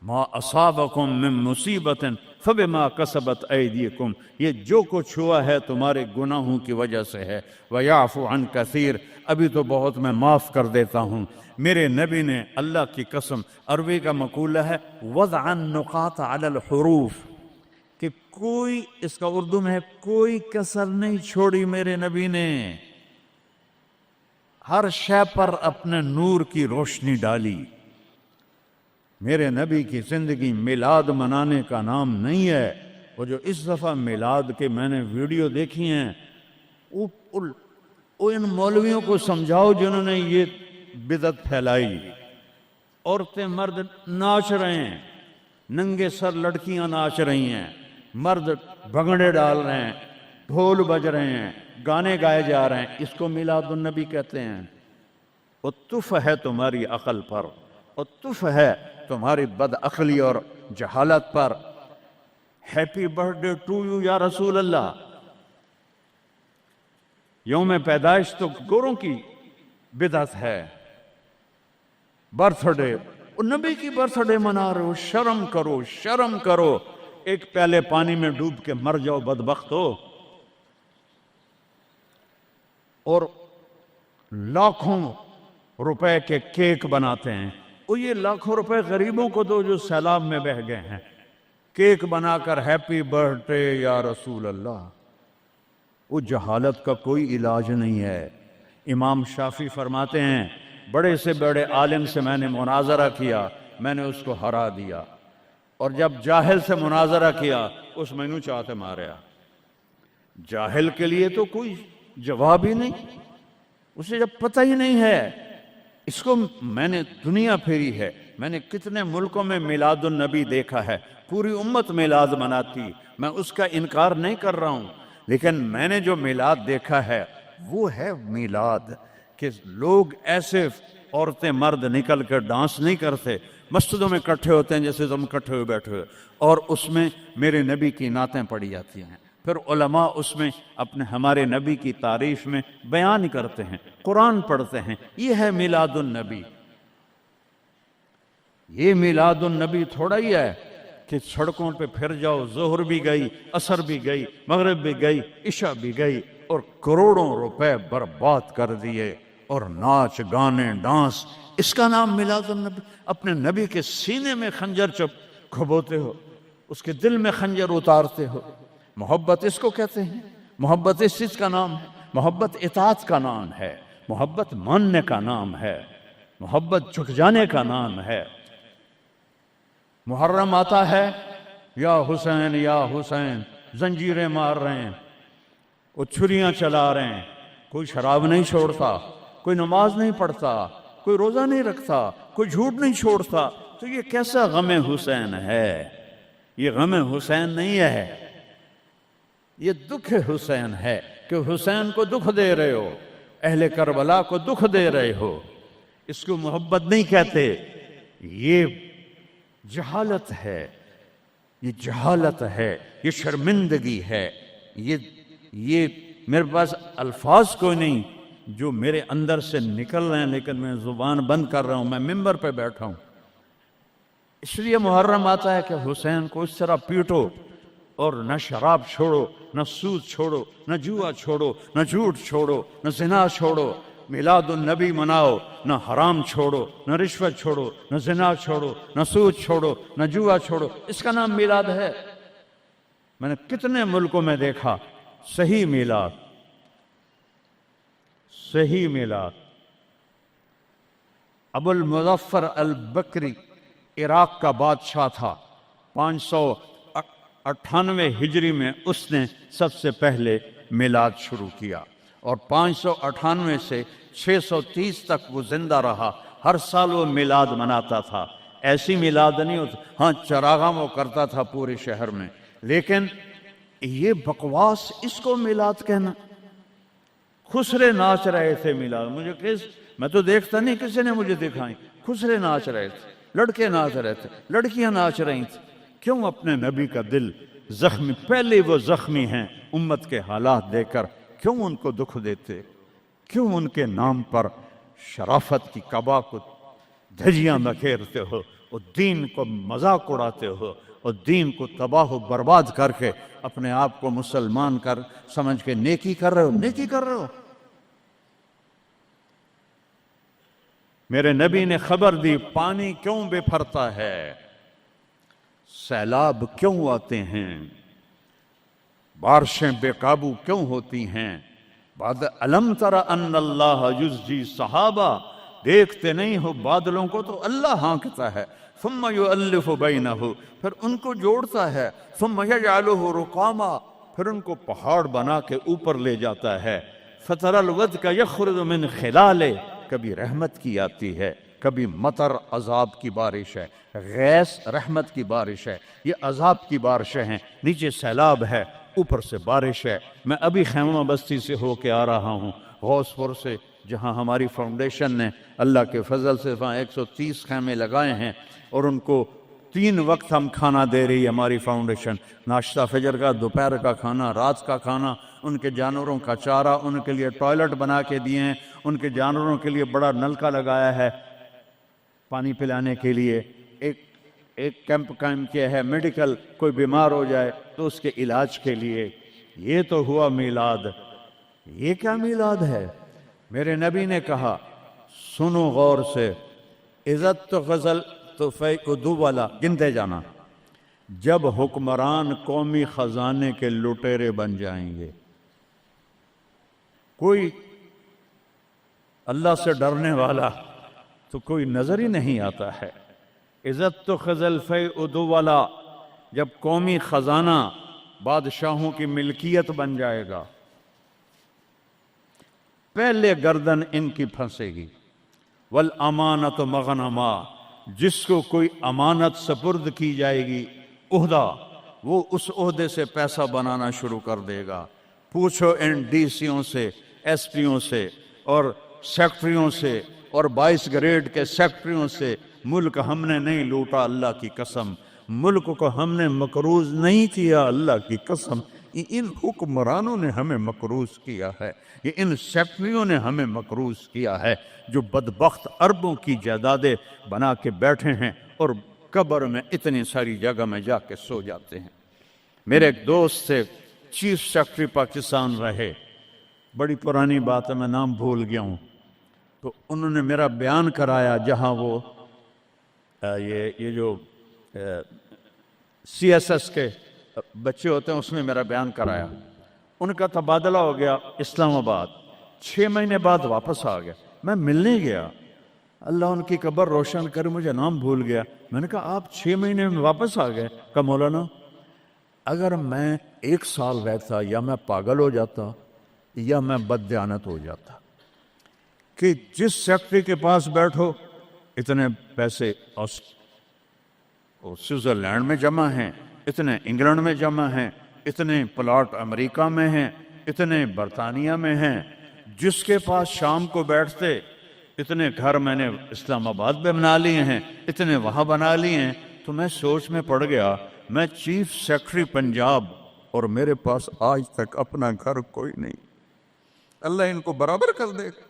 ما اصابکم من مصیبت فبما کسبت ایدیکم، یہ جو کچھ ہوا ہے تمہارے گناہوں کی وجہ سے ہے۔ ویعفو عن کثیر، ابھی تو بہت میں معاف کر دیتا ہوں۔ میرے نبی نے اللہ کی قسم، عربی کا مقولہ ہے وضع النقاط علی الحروف، کہ کوئی، اس کا اردو میں ہے کوئی کسر نہیں چھوڑی میرے نبی نے، ہر شے پر اپنے نور کی روشنی ڈالی۔ میرے نبی کی زندگی میلاد منانے کا نام نہیں ہے۔ وہ جو اس دفعہ میلاد کے میں نے ویڈیو دیکھی ہیں، وہ ان مولویوں کو سمجھاؤ جنہوں نے یہ بدعت پھیلائی۔ عورتیں مرد ناچ رہے ہیں، ننگے سر لڑکیاں ناچ رہی ہیں، مرد بھنگڑے ڈال رہے ہیں، ڈھول بج رہے ہیں، گانے گائے جا رہے ہیں، اس کو میلاد النبی کہتے ہیں۔ وہ تف ہے تمہاری عقل پر، اور تف ہے تمہاری بد عقلی اور جہالت پر۔ ہیپی برتھ ڈے ٹو یو یا رسول اللہ، یوم پیدائش تو گوروں کی بدعت ہے۔ برتھ ڈے، نبی کی برتھ ڈے منا رہے ہو، شرم کرو، شرم کرو۔ ایک پیالے پانی میں ڈوب کے مر جاؤ بدبخت ہو۔ اور لاکھوں روپے کے کیک بناتے ہیں، وہ یہ لاکھوں روپے غریبوں کو دو جو سیلاب میں بہہ گئے ہیں، کیک بنا کر ہیپی برتھ ڈے یا رسول اللہ۔ وہ جہالت کا کوئی علاج نہیں ہے۔ امام شافعی فرماتے ہیں بڑے سے بڑے عالم سے میں نے مناظرہ کیا، میں نے اس کو ہرا دیا، اور جب جاہل سے مناظرہ کیا اس مینوں چاہتے ماریا۔ جاہل کے لیے تو کوئی جواب ہی نہیں، اسے جب پتہ ہی نہیں ہے۔ اس کو میں نے دنیا پھیری ہے، میں نے کتنے ملکوں میں میلاد النبی دیکھا ہے، پوری امت میلاد مناتی، میں اس کا انکار نہیں کر رہا ہوں، لیکن میں نے جو میلاد دیکھا ہے وہ ہے میلاد کہ لوگ ایسے عورتیں مرد نکل کر ڈانس نہیں کرتے، مسجدوں میں اکٹھے ہوتے ہیں جیسے تم اکٹھے ہوئے بیٹھے ہوئے، اور اس میں میرے نبی کی نعتیں پڑھی جاتی ہیں، پھر علماء اس میں اپنے ہمارے نبی کی تعریف میں بیان کرتے ہیں، قرآن پڑھتے ہیں۔ یہ ہے میلاد النبی۔ یہ میلاد النبی تھوڑا ہی ہے کہ سڑکوں پہ پھر جاؤ، ظہر بھی گئی، عصر بھی گئی، مغرب بھی گئی، عشاء بھی گئی، اور کروڑوں روپے برباد کر دیے، اور ناچ گانے ڈانس، اس کا نام میلاد النبی؟ اپنے نبی کے سینے میں خنجر کھبوتے ہو، اس کے دل میں خنجر اتارتے ہو۔ محبت اس کو کہتے ہیں، محبت اس چیز کا نام ہے، محبت اطاعت کا نام ہے، محبت ماننے کا نام ہے، محبت جھک جانے کا نام ہے۔ محرم آتا ہے، یا حسین یا حسین، زنجیریں مار رہے ہیں، وہ چھریاں چلا رہے ہیں، کوئی شراب نہیں چھوڑتا، کوئی نماز نہیں پڑھتا، کوئی روزہ نہیں رکھتا، کوئی جھوٹ نہیں چھوڑتا، تو یہ کیسا غم حسین ہے؟ یہ غم حسین نہیں ہے، یہ دکھ حسین ہے کہ حسین کو دکھ دے رہے ہو، اہل کربلا کو دکھ دے رہے ہو۔ اس کو محبت نہیں کہتے، یہ جہالت ہے، یہ جہالت ہے، یہ شرمندگی ہے، یہ میرے پاس الفاظ کوئی نہیں جو میرے اندر سے نکل رہے ہیں، لیکن میں زبان بند کر رہا ہوں، میں ممبر پہ بیٹھا ہوں۔ اس لیے محرم آتا ہے کہ حسین کو اس طرح پیٹو، اور نہ شراب چھوڑو، نہ سود چھوڑو، نہ جوا چھوڑو، نہ جھوٹ چھوڑو، نہ زنا چھوڑو، میلاد النبی مناؤ، نہ حرام چھوڑو، نہ رشوت چھوڑو، نہ زنا چھوڑو، نہ سود چھوڑو، نہ جوا چھوڑو، اس کا نام میلاد ہے۔ میں نے کتنے ملکوں میں دیکھا صحیح میلاد، صحیح میلاد۔ ابو المظفر البکری عراق کا بادشاہ تھا، 598 ہجری میں اس نے سب سے پہلے میلاد شروع کیا، اور 598 سے 630 تک وہ زندہ رہا، ہر سال وہ میلاد مناتا تھا۔ ایسی میلاد نہیں ہوتا، ہاں چراغاں وہ کرتا تھا پورے شہر میں، لیکن یہ بکواس، اس کو میلاد کہنا۔ خسرے ناچ رہے تھے میلاد، میں تو دیکھتا نہیں، کسی نے مجھے دکھائیں، خسرے ناچ رہے تھے، لڑکے ناچ رہے تھے، لڑکیاں ناچ رہی تھیں۔ کیوں اپنے نبی کا دل زخمی، پہلے وہ زخمی ہیں امت کے حالات دے کر، کیوں ان کو دکھ دیتے؟ کیوں ان کے نام پر شرافت کی قبا کو دھجیاں بکھیرتے ہو، اور دین کو مذاق اڑاتے ہو، اور دین کو تباہ و برباد کر کے اپنے آپ کو مسلمان کر سمجھ کے نیکی کر رہے ہو؟ نیکی کر رہے ہو۔ میرے نبی نے خبر دی، پانی کیوں بے پھرتا ہے، سیلاب کیوں آتے ہیں، بارشیں بے قابو کیوں ہوتی ہیں۔ بعد الم تر ان اللہ یزجی صحابہ، دیکھتے نہیں ہو بادلوں کو تو اللہ ہانکتا ہے، ثم یؤلف بینہ، پھر ان کو جوڑتا ہے، ثم یجعلہ رقاما، پھر ان کو پہاڑ بنا کے اوپر لے جاتا ہے۔ فتر الودق یخرج من خلالہ، کبھی رحمت کی آتی ہے، کبھی مطر عذاب کی بارش ہے، غیث رحمت کی بارش ہے، یہ عذاب کی بارشیں ہیں، نیچے سیلاب ہے، اوپر سے بارش ہے۔ میں ابھی خیمہ بستی سے ہو کے آ رہا ہوں، غوث پور سے، جہاں ہماری فاؤنڈیشن نے اللہ کے فضل سے وہاں 130 خیمے لگائے ہیں، اور ان کو 3 وقت ہم کھانا دے رہی ہے ہماری فاؤنڈیشن، ناشتہ فجر کا، دوپہر کا کھانا، رات کا کھانا، ان کے جانوروں کا چارہ، ان کے لیے ٹوائلٹ بنا کے دیے ہیں، ان کے جانوروں کے لیے بڑا نلکا لگایا ہے پانی پلانے کے لیے، ایک کیمپ قائم کیا ہے، میڈیکل، کوئی بیمار ہو جائے تو اس کے علاج کے لیے۔ یہ تو ہوا میلاد۔ یہ کیا میلاد ہے؟ میرے نبی نے کہا، سنو غور سے، عزت تو غزل تو فیقدو والا، گنتے جانا، جب حکمران قومی خزانے کے لٹیرے بن جائیں گے، کوئی اللہ سے ڈرنے والا تو کوئی نظر ہی نہیں آتا ہے۔ عزت تو خزل فیء دولا، جب قومی خزانہ بادشاہوں کی ملکیت بن جائے گا، پہلے گردن ان کی پھنسے گی۔ والامانت مغنما، جس کو کوئی امانت سپرد کی جائے گی عہدہ، وہ اس عہدے سے پیسہ بنانا شروع کر دے گا۔ پوچھو ان ڈی سیوں سے، ایس پیوں سے اور سیکٹریوں سے اور 22 گریڈ کے سیکٹریوں سے، ملک ہم نے نہیں لوٹا اللہ کی قسم، ملک کو ہم نے مقروض نہیں کیا اللہ کی قسم، ان حکمرانوں نے ہمیں مقروض کیا ہے، یہ ان سیکٹریوں نے ہمیں مقروض کیا ہے، جو بدبخت اربوں کی جائیدادیں بنا کے بیٹھے ہیں اور قبر میں اتنی ساری جگہ میں جا کے سو جاتے ہیں۔ میرے ایک دوست سے چیف سیکرٹری پاکستان رہے، بڑی پرانی بات ہے، میں نام بھول گیا ہوں، تو انہوں نے میرا بیان کرایا جہاں وہ یہ جو سی ایس ایس کے بچے ہوتے ہیں اس میں میرا بیان کرایا۔ ان کا تبادلہ ہو گیا اسلام آباد، 6 مہینے بعد واپس آ گیا، میں ملنے گیا، اللہ ان کی قبر روشن کرے، مجھے نام بھول گیا۔ میں نے کہا آپ 6 مہینے میں واپس آ گئے؟ کہا مولانا اگر میں 1 سال رہتا یا میں پاگل ہو جاتا یا میں بددیانت ہو جاتا، کہ جس سیکٹری کے پاس بیٹھو اتنے پیسے سوئٹزرلینڈ میں جمع ہیں، اتنے انگلینڈ میں جمع ہیں، اتنے پلاٹ امریکہ میں ہیں، اتنے برطانیہ میں ہیں، جس کے پاس شام کو بیٹھتے اتنے گھر میں نے اسلام آباد میں بنا لیے ہیں، اتنے وہاں بنا لیے ہیں۔ تو میں سوچ میں پڑ گیا، میں چیف سیکرٹری پنجاب اور میرے پاس آج تک اپنا گھر کوئی نہیں، اللہ ان کو برابر کر دے گا۔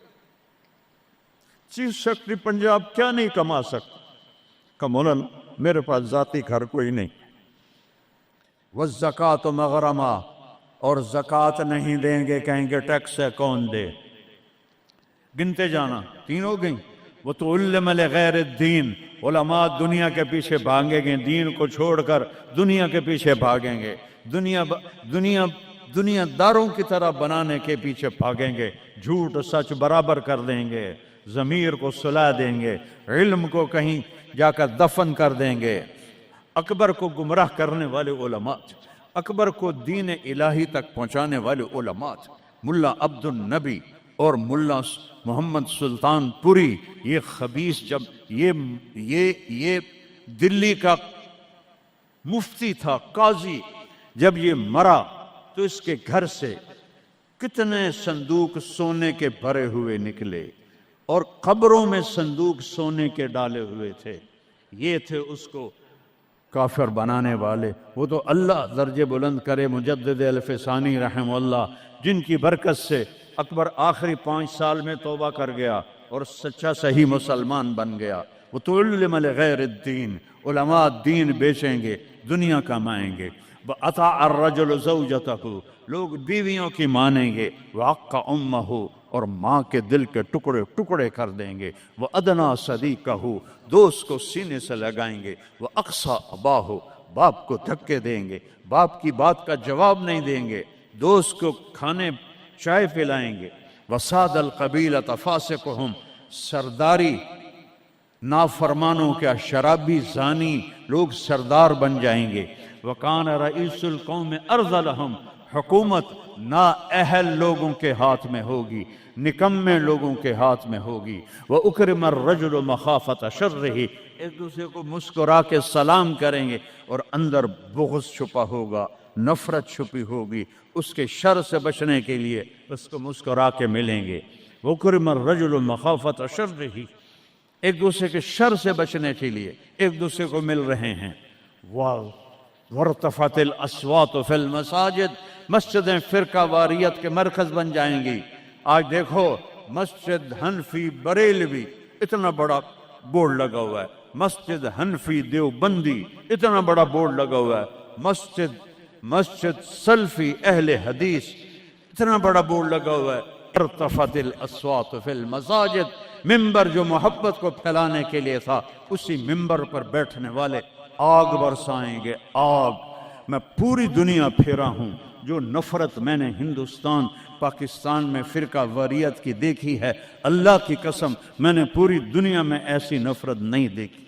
چیف سیکرٹری پنجاب کیا نہیں کما سکتا؟ کہ مولانا میرے پاس ذاتی گھر کوئی نہیں۔ والزکوٰۃ مغرمہ، اور زکوٰۃ نہیں دیں گے، کہیں گے ٹیکس ہے کون دے؟ گنتے جانا، 3 ہو گئیں۔ وَتُعَلِّمَ لِغَيْرِ الدِّينِ، علماء دنیا کے پیچھے بھاگیں گے، دین کو چھوڑ کر دنیا کے پیچھے بھاگیں گے، دنیا داروں کی طرح بنانے کے پیچھے بھاگیں گے، جھوٹ سچ برابر کر دیں گے، ضمیر کو سلا دیں گے، علم کو کہیں جا کر دفن کر دیں گے۔ اکبر کو گمراہ کرنے والے علماء، اکبر کو دین الہی تک پہنچانے والے علماء، ملا عبد النبی اور ملا محمد سلطان پوری، یہ خبیث، جب یہ دلی کا مفتی تھا، قاضی، جب یہ مرا تو اس کے گھر سے کتنے صندوق سونے کے بھرے ہوئے نکلے، اور قبروں میں صندوق سونے کے ڈالے ہوئے تھے۔ یہ تھے اس کو کافر بنانے والے۔ وہ تو اللہ درجے بلند کرے مجدد الفسانی رحمہ اللہ، جن کی برکت سے اکبر آخری 5 سال میں توبہ کر گیا اور سچا صحیح مسلمان بن گیا۔ وَتُعَلِّمَ لِغَيْرِ الدِّينِ، علماء دین بیچیں گے، دنیا کمائیں گے۔ وَأَطَاعَ الرَّجُلُ زَوْجَتَهُ، لوگ بیویوں کی مانیں گے۔ وَعَقَّ أُمَّهُ، اور ماں کے دل کے ٹکڑے ٹکڑے کر دیں گے۔ وَأَدْنَىٰ صَدِيقَهُ، دوست کو سینے سے لگائیں گے۔ وَأَقْصَىٰ أَبَاهُ، باپ کو دھکے دیں گے، باپ کی بات کا جواب نہیں دیں گے، دوست کو کھانے چائے پلائیں گے۔ وَسَادَ الْقَبِيلَةَ فَاسِقُهُمْ، سرداری نافرمانوں کا شرابی زانی لوگ سردار بن جائیں گے۔ وَكَانَ رَئِيسُ الْقَوْمِ أَرْذَلَهُمْ، حکومت نااہل لوگوں کے ہاتھ میں ہوگی، نکمے لوگوں کے ہاتھ میں ہوگی۔ وَأُكْرِمَ الرَّجُلُ مَخَافَةَ شَرِّهِ، ایک دوسرے کو مسکرا کے سلام کریں گے، اور اندر بغض چھپا ہوگا، نفرت چھپی ہوگی، اس کے شر سے بچنے کے لیے اس کو مسکرا کے ملیں گے۔ وَأُكْرِمَ الرَّجُلُ مَخَافَةَ شَرِّهِ، ایک دوسرے کے شر سے بچنے کے لیے ایک دوسرے کو مل رہے ہیں۔ وَارْتَفَعَتِ الْأَصْوَاتُ فِي الْمَسَاجِدِ، مسجدیں فرقہ واریت کے مرکز بن جائیں گی۔ آج دیکھو مسجد حنفی بریلوی اتنا بڑا بورڈ لگا ہوا ہے، مسجد حنفی دیوبندی اتنا بڑا بورڈ لگا ہوا ہے، مسجد سلفی اہل حدیث اتنا بڑا بورڈ لگا ہوا ہے۔ ارتفعت الاصوات فی المساجد، ممبر جو محبت کو پھیلانے کے لیے تھا، اسی ممبر پر بیٹھنے والے آگ برسائیں گے۔ آگ، میں پوری دنیا پھیرا ہوں، جو نفرت میں نے ہندوستان پاکستان میں فرقہ واریت کی دیکھی ہے، اللہ کی قسم میں نے پوری دنیا میں ایسی نفرت نہیں دیکھی۔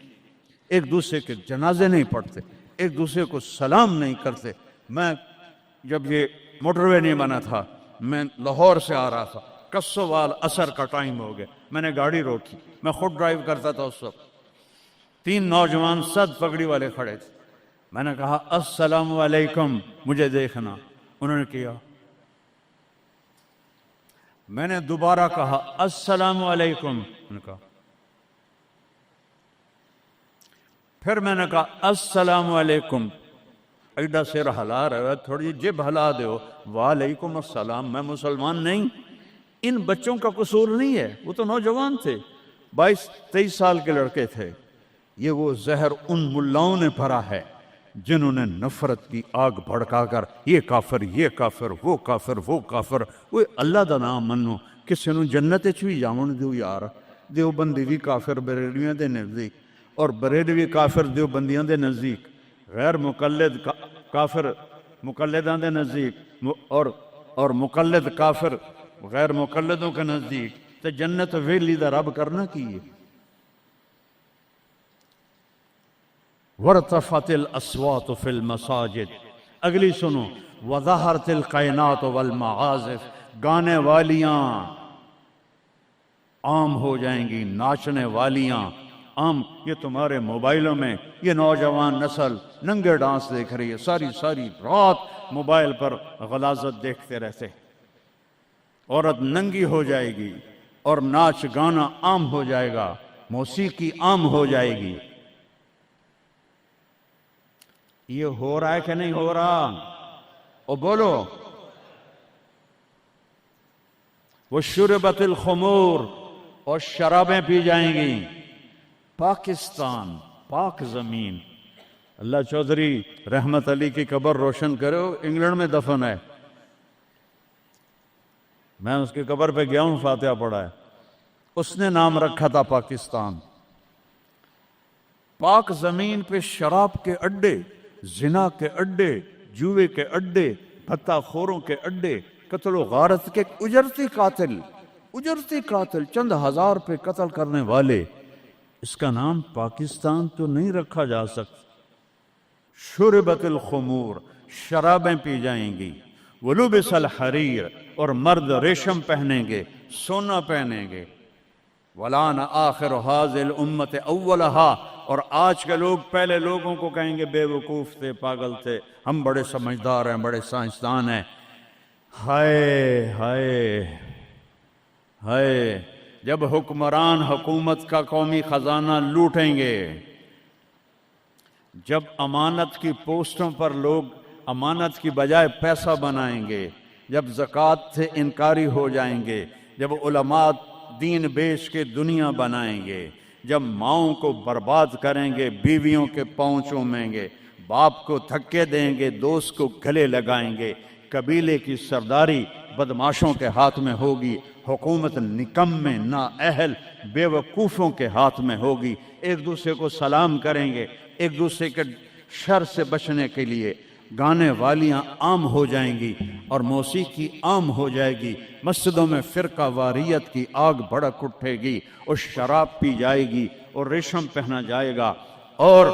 ایک دوسرے کے جنازے نہیں پڑھتے، ایک دوسرے کو سلام نہیں کرتے۔ میں جب یہ موٹر وے نہیں بنا تھا، میں لاہور سے آ رہا تھا، کسوال عصر کا ٹائم ہو گیا، میں نے گاڑی روکی، میں خود ڈرائیو کرتا تھا اس وقت، 3 نوجوان سد پگڑی والے کھڑے تھے، میں نے کہا السلام علیکم، مجھے دیکھنا، انہوں نے کیا، میں نے دوبارہ کہا السلام علیکم، انہوں نے کہا، پھر میں نے کہا السلام علیکم، ایڈا سر ہلا رہا ہے، تھوڑی جب ہلا دیو، وعلیکم السلام، میں مسلمان نہیں؟ ان بچوں کا قصور نہیں ہے، وہ تو نوجوان تھے، 22-23 سال کے لڑکے تھے۔ یہ وہ زہر ان ملاؤں نے بھرا ہے جنہوں نے نفرت کی آگ بھڑکا کر یہ کافر، یہ کافر، وہ کافر، وہ کافر، وہ اللہ دا نام منو، کسی نو جنت بھی جاون دیو یار۔ دیوبندی بھی کافر بریلویاں دے نزدیک، اور بریلوی کافر دیوبندیاں دے نزدیک، غیر مقلد کافر مقلداں دے نزدیک، اور مقلد کافر غیر مقلدوں کے نزدیک، تو جنت ویلی دا رب کرنا کی ہے۔ وَارْتَفَعَتِ الْأَصْوَاتُ فِي الْمَسَاجِدِ، اگلی سنو، وَظَهَرَتِ الْقَيْنَاتُ وَالْمَعَازِفِ، گانے والیاں عام ہو جائیں گی، ناچنے والیاں عام۔ یہ تمہارے موبائلوں میں یہ نوجوان نسل ننگے ڈانس دیکھ رہی ہے، ساری رات موبائل پر غلاظت دیکھتے رہتے۔ عورت ننگی ہو جائے گی اور ناچ گانا عام ہو جائے گا، موسیقی عام ہو جائے گی۔ یہ ہو رہا ہے کہ نہیں ہو رہا؟ او بولو۔ وَشُرِبَتِ الْخُمُورِ، اور شرابیں پی جائیں گی۔ پاکستان، پاک زمین، اللہ چودھری رحمت علی کی قبر روشن کرو، انگلینڈ میں دفن ہے، میں اس کی قبر پہ گیا ہوں، فاتحہ پڑھا ہے، اس نے نام رکھا تھا پاکستان۔ پاک زمین پہ شراب کے اڈے، زنا کے اڈے، جوئے کے اڈے، بھتہ خوروں کے اڈے، قتل و غارت کے اجرتی قاتل چند ہزار پہ قتل کرنے والے، اس کا نام پاکستان تو نہیں رکھا جا سکتا۔ شربت الخمور، شرابیں پی جائیں گی۔ ولبس الحریر، اور مرد ریشم پہنیں گے، سونا پہنیں گے۔ ولان آخر هذه الامت اولہا، اور آج کے لوگ پہلے لوگوں کو کہیں گے بے وقوف تھے، پاگل تھے، ہم بڑے سمجھدار ہیں، بڑے سائنسدان ہیں۔ ہائے ہائے ہائے، جب حکمران حکومت کا قومی خزانہ لوٹیں گے، جب امانت کی پوسٹوں پر لوگ امانت کی بجائے پیسہ بنائیں گے، جب زکوٰۃ سے انکاری ہو جائیں گے، جب علماء دین بیچ کے دنیا بنائیں گے، جب ماؤں کو برباد کریں گے، بیویوں کے پاؤں چومیں گے، باپ کو دھکے دیں گے، دوست کو گلے لگائیں گے، قبیلے کی سرداری بدماشوں کے ہاتھ میں ہوگی، حکومت نکمے نااہل بے وقوفوں کے ہاتھ میں ہوگی، ایک دوسرے کو سلام کریں گے، ایک دوسرے کے شر سے بچنے کے لیے گانے والیاں عام ہو جائیں گی اور موسیقی عام ہو جائے گی، مسجدوں میں فرقہ واریت کی آگ بھڑک اٹھے گی، اور شراب پی جائے گی، اور ریشم پہنا جائے گا، اور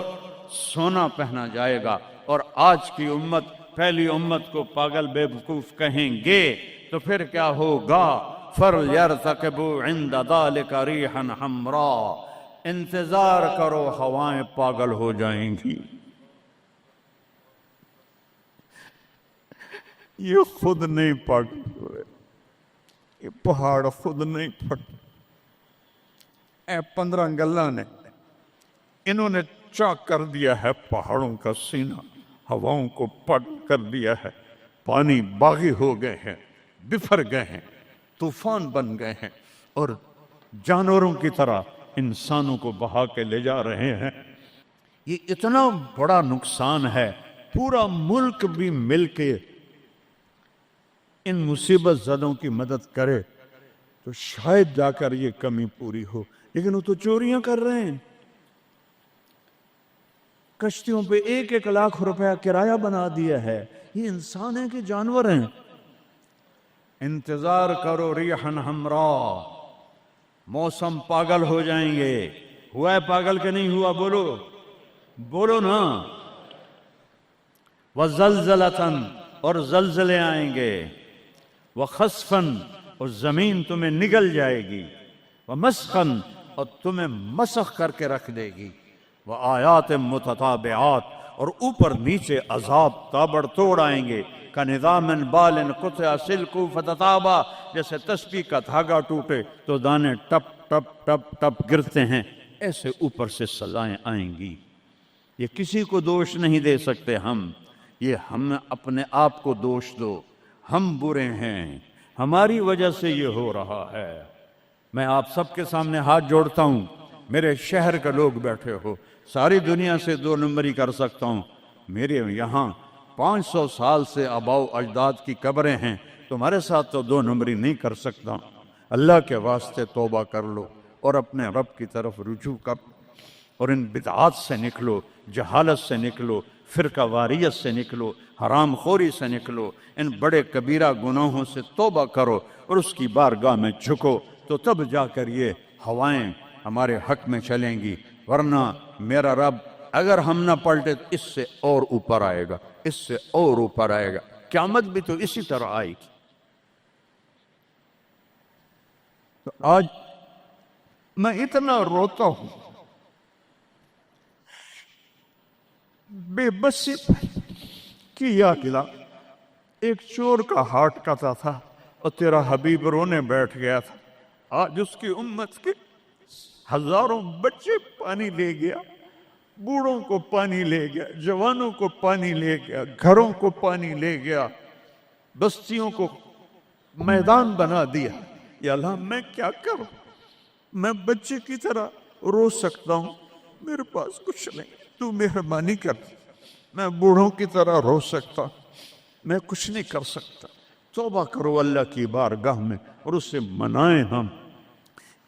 سونا پہنا جائے گا، اور آج کی امت پہلی امت کو پاگل بے وقوف کہیں گے، تو پھر کیا ہوگا؟ فَلْيَرْتَقِبُوا عِنْدَ ذَلِكَ رِيحًا حَمْرَاءَ، انتظار کرو، ہوائیں پاگل ہو جائیں گی۔ یہ خود نہیں پاگل ہوئے، یہ پہاڑ خود نہیں پھٹ، اے 15 گلہ نے انہوں نے چاک کر دیا ہے پہاڑوں کا سینہ، ہواؤں کو پٹ کر دیا ہے، پانی باغی ہو گئے ہیں، بفر گئے ہیں، طوفان بن گئے ہیں، اور جانوروں کی طرح انسانوں کو بہا کے لے جا رہے ہیں۔ یہ اتنا بڑا نقصان ہے، پورا ملک بھی مل کے ان مصیبت زدوں کی مدد کرے تو شاید جا کر یہ کمی پوری ہو، لیکن وہ تو چوریاں کر رہے ہیں، کشتیوں پہ 1-1 لاکھ روپیہ کرایہ بنا دیا ہے، یہ انسان ہیں کہ جانور ہیں؟ انتظار کرو ریحن ہمرا، موسم پاگل ہو جائیں گے. ہوا ہے پاگل کہ نہیں ہوا؟ بولو بولو نا. وزلزلتن، اور زلزلے آئیں گے. وخسفن، اور زمین تمہیں نگل جائے گی. ومسخن، اور تمہیں مسخ کر کے رکھ دے گی. وآیات متتابعات، اور اوپر نیچے عذاب تابڑ توڑ آئیں گے. کَنِظَامٍ بَالٍ قُطِعَ سِلْكُهُ فَتَتَابَى، جیسے تسبیح کا دھاگا ٹوٹے تو دانے ٹپ ٹپ ٹپ ٹپ گرتے ہیں، ایسے اوپر سے سزائیں آئیں گی. یہ کسی کو دوش نہیں دے سکتے ہم، یہ ہم اپنے آپ کو دوش دو. ہم برے ہیں، ہماری وجہ سے یہ ہو رہا ہے. میں آپ سب کے سامنے ہاتھ جوڑتا ہوں، میرے شہر کے لوگ بیٹھے ہو، ساری دنیا سے 2 نمبری کر سکتا ہوں. میرے یہاں 500 سال سے آباؤ اجداد کی قبریں ہیں، تمہارے ساتھ تو 2 نمبری نہیں کر سکتا. اللہ کے واسطے توبہ کر لو اور اپنے رب کی طرف رجوع کر، اور ان بدعات سے نکلو، جہالت سے نکلو، فرقہ واریت سے نکلو، حرام خوری سے نکلو، ان بڑے کبیرہ گناہوں سے توبہ کرو اور اس کی بارگاہ میں جھکو، تو تب جا کر یہ ہوائیں ہمارے حق میں چلیں گی. ورنہ میرا رب اگر ہم نہ پلٹے تو اس سے اور اوپر آئے گا، اس سے اور اوپر آئے گا. قیامت بھی تو اسی طرح آئے گی. تو آج میں اتنا روتا ہوں، بے بسی کی یاد دلا. ایک چور کا ہارٹ کاتا تھا اور تیرا حبیب رونے بیٹھ گیا تھا. آج اس کی امت کے ہزاروں بچے پانی لے گیا، بوڑھوں کو پانی لے گیا، جوانوں کو پانی لے گیا، گھروں کو پانی لے گیا، بستیوں کو میدان بنا دیا. یا اللہ میں کیا کروں؟ میں بچے کی طرح رو سکتا ہوں، میرے پاس کچھ نہیں، تو مہربانی کر. میں بوڑھوں کی طرح رو سکتا ہوں، میں کچھ نہیں کر سکتا. توبہ کرو اللہ کی بارگاہ میں اور اس سے منائیں ہم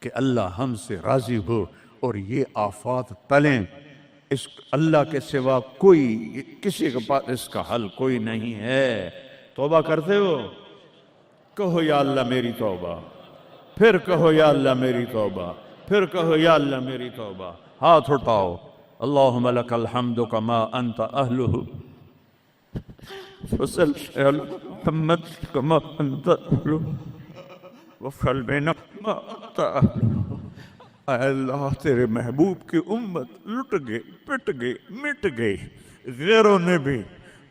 کہ اللہ ہم سے راضی ہو اور یہ آفات ٹلیں. اس اللہ کے سوا کوئی، کسی کے پاس اس کا حل کوئی نہیں ہے. توبہ کرتے ہو؟ کہو یا اللہ میری توبہ، پھر کہو یا اللہ میری توبہ، پھر کہو یا اللہ میری توبہ. ہاتھ اٹھاؤ. اللہم لک الحمد کما انت اہلہ، وصلی علی محمد کما انت اہلہ، وفعل بنا ما انت اہلہ. اے اللہ تیرے محبوب کی امت لٹ گئے، پٹ گئے، مٹ گئے، غیروں نے بھی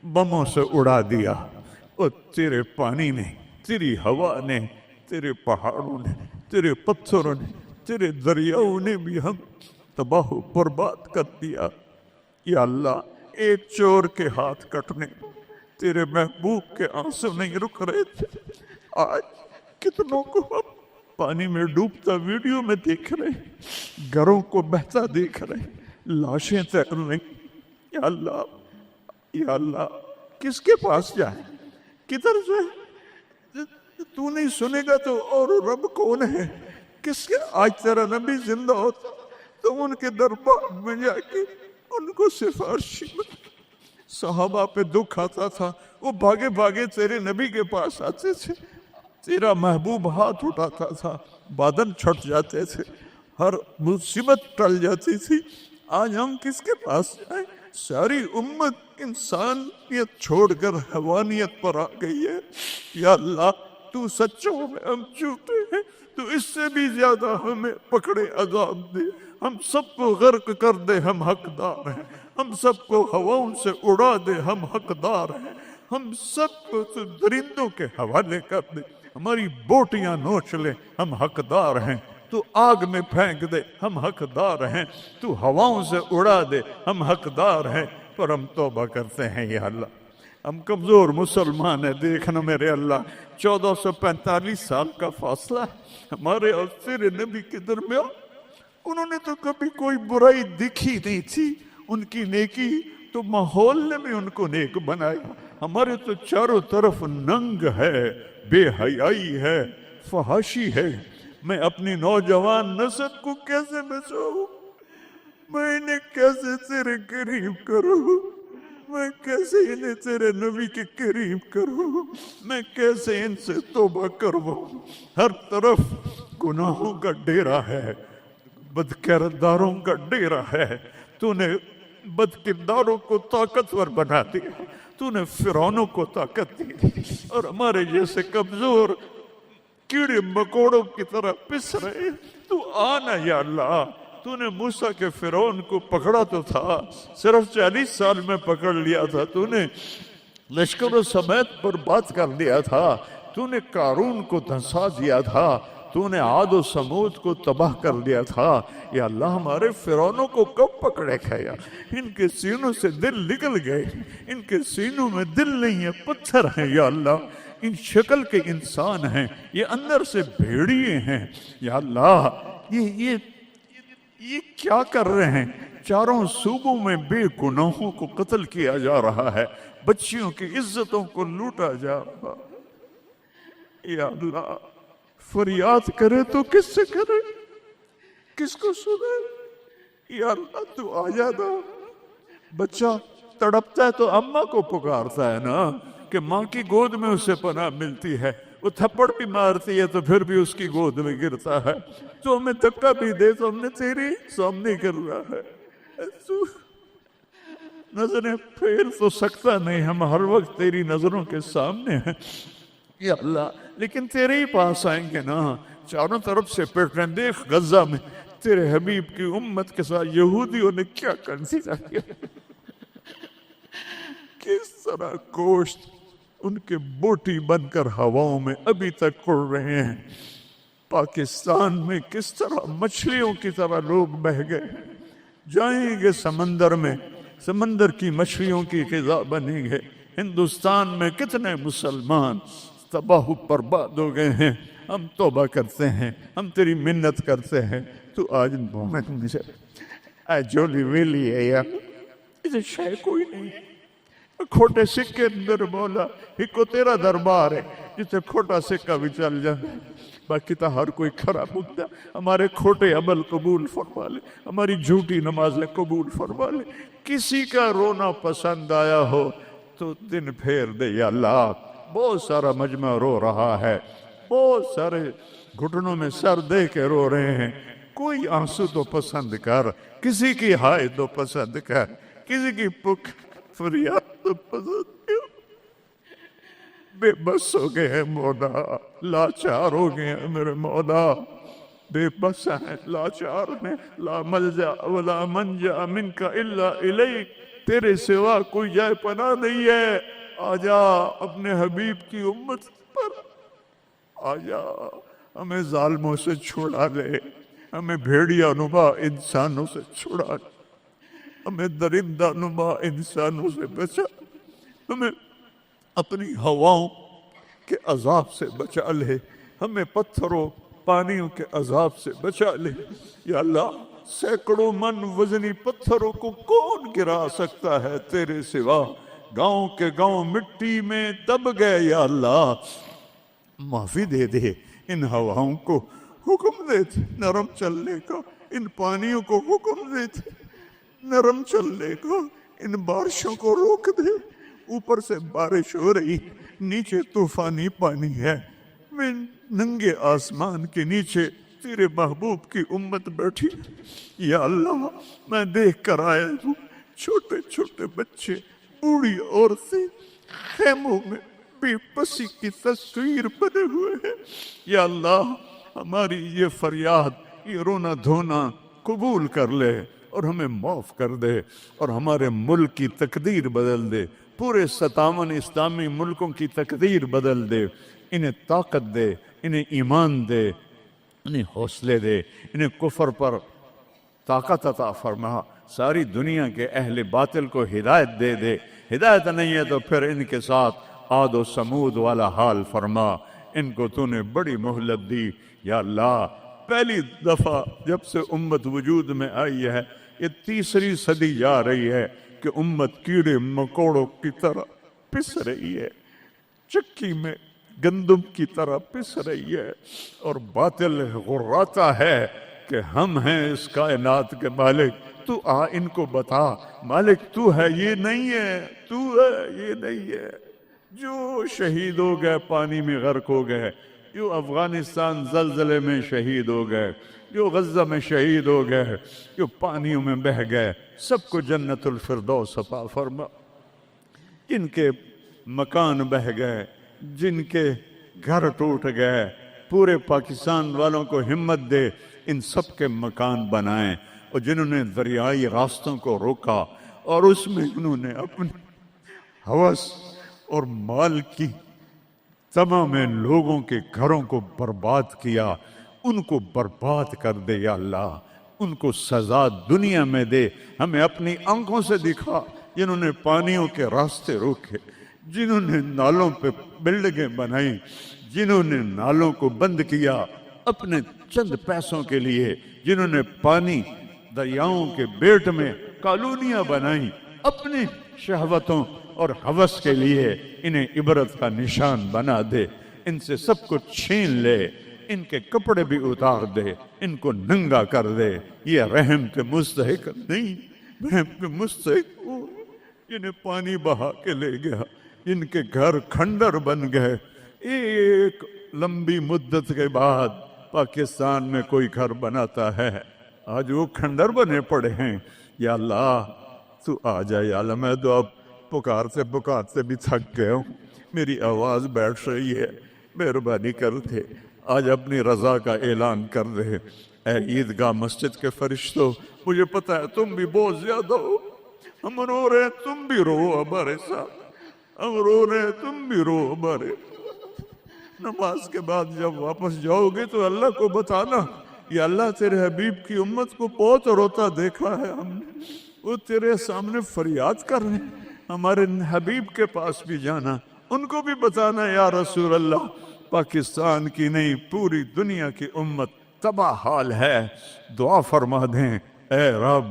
بموں سے اڑا دیا، اور تیرے پانی نے، تیری ہوا نے، تیرے پہاڑوں نے، تیرے پتھروں نے، تیرے دریاؤں نے بھی ہم تباہ و برباد کر دیا. یا اللہ ایک چور کے ہاتھ کٹنے تیرے محبوب کے آنسو نہیں رک رہے تھے. آج کتنوں کو ہم پانی میں ڈوبتا ویڈیو میں دیکھ رہے ہیں، گھروں کو بہتا دیکھ رہے ہیں، لاشیں تیر رہی. یا اللہ، یا اللہ کس کے پاس جائیں، کدھر جائیں؟ تو نہیں سنے گا تو اور رب کون ہے؟ کس کے؟ آج تیرا نبی زندہ ہوتا تو ان کے دربار میں جا کے ان کو سفارشی میں. صحابہ پہ دکھ آتا تھا، وہ بھاگے بھاگے تیرے نبی کے پاس آتے تھے، تیرا محبوب ہاتھ اٹھاتا تھا، بادل چھٹ جاتے تھے، ہر مصیبت ٹل جاتی تھی. آج ہم کس کے پاس جائیں؟ ساری امت انسانیت چھوڑ کر حیوانیت پر آ گئی ہے. یا اللہ تو سچوں میں ہم جھوٹے ہیں، تو اس سے بھی زیادہ ہمیں پکڑے عذاب دے. ہم سب کو غرق کر دے، ہم حقدار ہیں. ہم سب کو ہواؤں سے اڑا دے، ہم حقدار ہیں. ہم سب کو تو درندوں کے حوالے کر دے، ہماری بوٹیاں نوچ لے، ہم حقدار ہیں. تو آگ میں پھینک دے، ہم حقدار ہیں. تو ہواؤں سے اڑا دے، ہم حقدار ہیں. پر ہم توبہ کرتے ہیں یا اللہ، ہم کمزور مسلمان ہیں. دیکھنا میرے اللہ، 1445 سال کا فاصلہ ہے ہمارے اور تیرے نبی کے درمیان. انہوں نے تو کبھی کوئی برائی دکھی نہیں تھی، ان کی نیکی تو ماحول نے بھی ان کو نیک بنایا. ہمارے تو چاروں طرف ننگ ہے، بے حیائی ہے، فحاشی ہے. میں اپنی نوجوان نسل کو کیسے بچاؤں؟ میں انہیں کیسے تیرے قریب کروں؟ میں میں کیسے انہیں تیرے نبی کے قریب کروں، میں کیسے ان سے توبہ کرواؤں؟ ہر طرف گناہوں کا ڈیرا ہے، بد کرداروں کا ڈیرا ہے۔ تو نے بد کرداروں کو طاقتور بنا دیا، تو نے فرعونوں کو طاقت دی، اور ہمارے جیسے کمزور کیڑے مکوڑوں کی طرح پس رہے۔ تو آنا یا اللہ، تو نے موسیٰ کے فرعون کو پکڑا تو تھا، صرف 40 سال میں پکڑ لیا تھا، تو نے لشکر و سمیت برباد کر دیا تھا، تو نے قارون کو دھنسا دیا تھا، تو نے عاد و سمود کو تباہ کر دیا تھا۔ یا اللہ ہمارے فرعونوں کو کب پکڑے گا؟ یا ان کے سینوں سے دل نکل گئے، ان کے سینوں میں دل نہیں ہے، پتھر ہیں یا اللہ، ان شکل کے انسان ہیں، یہ اندر سے بھیڑیے ہیں یا اللہ۔ یہ کیا کر رہے ہیں؟ چاروں صوبوں میں بے گناہوں کو قتل کیا جا رہا ہے، بچیوں کی عزتوں کو لوٹا جا رہا ہے یا اللہ۔ فریاد کرے تو کس سے کرے، کس کو سنے؟ یا اللہ تو آ جانا۔ بچہ تڑپتا ہے تو اماں کو پکارتا ہے نا، کہ ماں کی گود میں اسے پناہ ملتی ہے۔ وہ تھپڑ بھی مارتی ہے تو پھر بھی اس کی گود میں گرتا ہے۔ تو ہمیں دھکا بھی دے تو ہم نے تیری سامنے کر رہا ہے، تو نظریں پھیر تو سکتا نہیں، ہم ہر وقت تیری نظروں کے سامنے ہیں یا اللہ، لیکن تیرے ہی پاس آئیں گے نا۔ چاروں طرف سے پیٹ رہے، دیکھ غزہ میں تیرے حبیب کی امت کے ساتھ یہودیوں نے کیا کنسیڈر کیا، کس طرح گوشت ان کے بوٹی بن کر ہواؤں میں ابھی تک اڑ رہے ہیں۔ پاکستان میں کس طرح مچھلیوں کی طرح لوگ بہہ گئے، جائیں گے سمندر میں، سمندر کی مچھلیوں کی غذا بنیں گے۔ ہندوستان میں کتنے مسلمان تباہ و برباد ہو گئے ہیں۔ ہم توبہ کرتے ہیں، ہم تیری منت کرتے ہیں، تو آج مومن مجھے اے جولی ویلی ہے یا اسے شے کوئی نہیں۔ کھوٹے سکے اندر مولا ایک کو تیرا دربار ہے جسے کھوٹا سکہ بھی چل جائے، باقی تو ہر کوئی کھڑا مکتا۔ ہمارے کھوٹے عمل قبول فرما لے، ہماری جھوٹی نمازیں قبول فرما لے۔ کسی کا رونا پسند آیا ہو تو دن پھیر دے یا اللہ۔ بہت سارا مجمع رو رہا ہے، بہت سارے گھٹنوں میں سر دے کے رو رہے ہیں، کوئی آنسو تو پسند کر، کسی کی ہائے تو پسند کر، کسی کی پک فریاد تو پسند کر۔ بے بس ہو گئے ہیں مولا، لاچار ہو گئے ہیں میرے مولا، بے بس ہیں، لاچار ہیں۔ لا ملجا ولا منجا منک الا الیک، تیرے سوا کوئی جائے پناہ نہیں ہے۔ آجا اپنے حبیب کی امت پر آجا، ہمیں ظالموں سے چھڑا لے، ہمیں بھیڑیا نما انسانوں سے چھڑا لے، ہمیں درندہ نما انسانوں سے بچا، ہمیں اپنی ہواؤں کے عذاب سے بچا لے، ہمیں پتھروں پانیوں کے عذاب سے بچا لے یا اللہ۔ سینکڑوں من وزنی پتھروں کو کون گرا سکتا ہے تیرے سوا؟ گاؤں کے گاؤں مٹی میں دب گئے یا اللہ، معافی دے دے۔ ان ہواؤں کو حکم دے نرم چلنے کا، ان پانیوں کو حکم دے نرم چلنے کا، ان بارشوں کو روک دے۔ اوپر سے بارش ہو رہی، نیچے طوفانی پانی ہے، میں ننگے آسمان کے نیچے تیرے محبوب کی امت بیٹھی یا اللہ۔ میں دیکھ کر آیا ہوں چھوٹے چھوٹے بچے، بوڑھی عورتیں خیموں میں بے بسی کی تصویر بنے ہوئے ہیں یا اللہ۔ ہماری یہ فریاد، یہ رونا دھونا قبول کر لے اور ہمیں معاف کر دے، اور ہمارے ملک کی تقدیر بدل دے، پورے 57 اسلامی ملکوں کی تقدیر بدل دے۔ انہیں طاقت دے، انہیں ایمان دے، انہیں حوصلے دے، انہیں کفر پر طاقت عطا فرما۔ ساری دنیا کے اہل باطل کو ہدایت دے دے، ہدایت نہیں ہے تو پھر ان کے ساتھ عاد و سمود والا حال فرما۔ ان کو تو نے بڑی مہلت دی یا اللہ۔ پہلی دفعہ جب سے امت وجود میں آئی ہے، یہ 3ری صدی جا رہی ہے کہ امت کیڑے مکوڑوں کی طرح پس رہی ہے، چکی میں گندم کی طرح پس رہی ہے، اور باطل غراتا ہے کہ ہم ہیں اس کائنات کے مالک، تو ان کو بتا مالک تو ہے یہ نہیں ہے، تو ہے یہ نہیں ہے۔ جو شہید ہو گئے پانی میں غرق ہو گئے، جو افغانستان زلزلے میں شہید ہو گئے، جو غزہ میں شہید ہو گئے، جو پانیوں میں بہہ گئے، سب کو جنت الفردوس عطا فرما۔ جن کے مکان بہہ گئے، جن کے گھر ٹوٹ گئے، پورے پاکستان والوں کو ہمت دے ان سب کے مکان بنائیں۔ اور جنہوں نے دریائی راستوں کو روکا اور اس میں انہوں نے اپنی ہوس اور مال کی تمام لوگوں کے گھروں کو برباد کیا، ان کو برباد کر دے یا اللہ، ان کو سزا دنیا میں دے، ہمیں اپنی آنکھوں سے دکھا۔ جنہوں نے پانیوں کے راستے روکے، جنہوں نے نالوں پہ بلڈنگیں بنائی، جنہوں نے نالوں کو بند کیا اپنے چند پیسوں کے لیے، جنہوں نے پانی دریاؤں کے بیٹ میں کالونیاں بنائیں اپنی شہوتوں اور ہوس کے لیے، انہیں عبرت کا نشان بنا دے، ان سے سب کچھ چھین لے، ان کے کپڑے بھی اتار دے، ان کو ننگا کر دے۔ یہ رحم کے مستحق نہیں، رحم کے مستحق ہو جنہیں پانی بہا کے لے گیا، جن کے گھر کھنڈر بن گئے۔ ایک لمبی مدت کے بعد پاکستان میں کوئی گھر بناتا ہے، آج وہ کھنڈر بنے پڑے ہیں۔ یا اللہ تو آ جائے، یا اللہ میں تو اب پکارتے بھی تھک گئے ہوں، میری آواز بیٹھ رہی ہے، مہربانی کرتے آج اپنی رضا کا اعلان کر دے۔ اے عیدگاہ مسجد کے فرشتوں، مجھے پتہ ہے تم بھی بہت زیادہ ہو، ہم رو رہے ہیں تم بھی رو ہمارے ساتھ، ہم رو رہے ہیں تم بھی رو ہمارے۔ نماز کے بعد جب واپس جاؤ گے تو اللہ کو بتانا، یا اللہ تیرے حبیب کی امت کو بہت روتا دیکھا ہے ہم نے، وہ تیرے سامنے فریاد کر رہے ہیں، ہمارے حبیب کے پاس بھی جانا، ان کو بھی بتانا یا رسول اللہ پاکستان کی نہیں پوری دنیا کی امت تباہ حال ہے، دعا فرما دیں۔ اے رب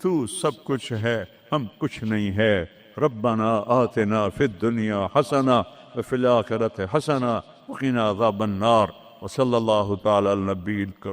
تو سب کچھ ہے، ہم کچھ نہیں ہے۔ ربنا آتنا فی الدنیا حسنہ وفی الآخرۃ حسنہ وقنا عذاب النار، وصلی اللہ تعالی علی النبی الکریم۔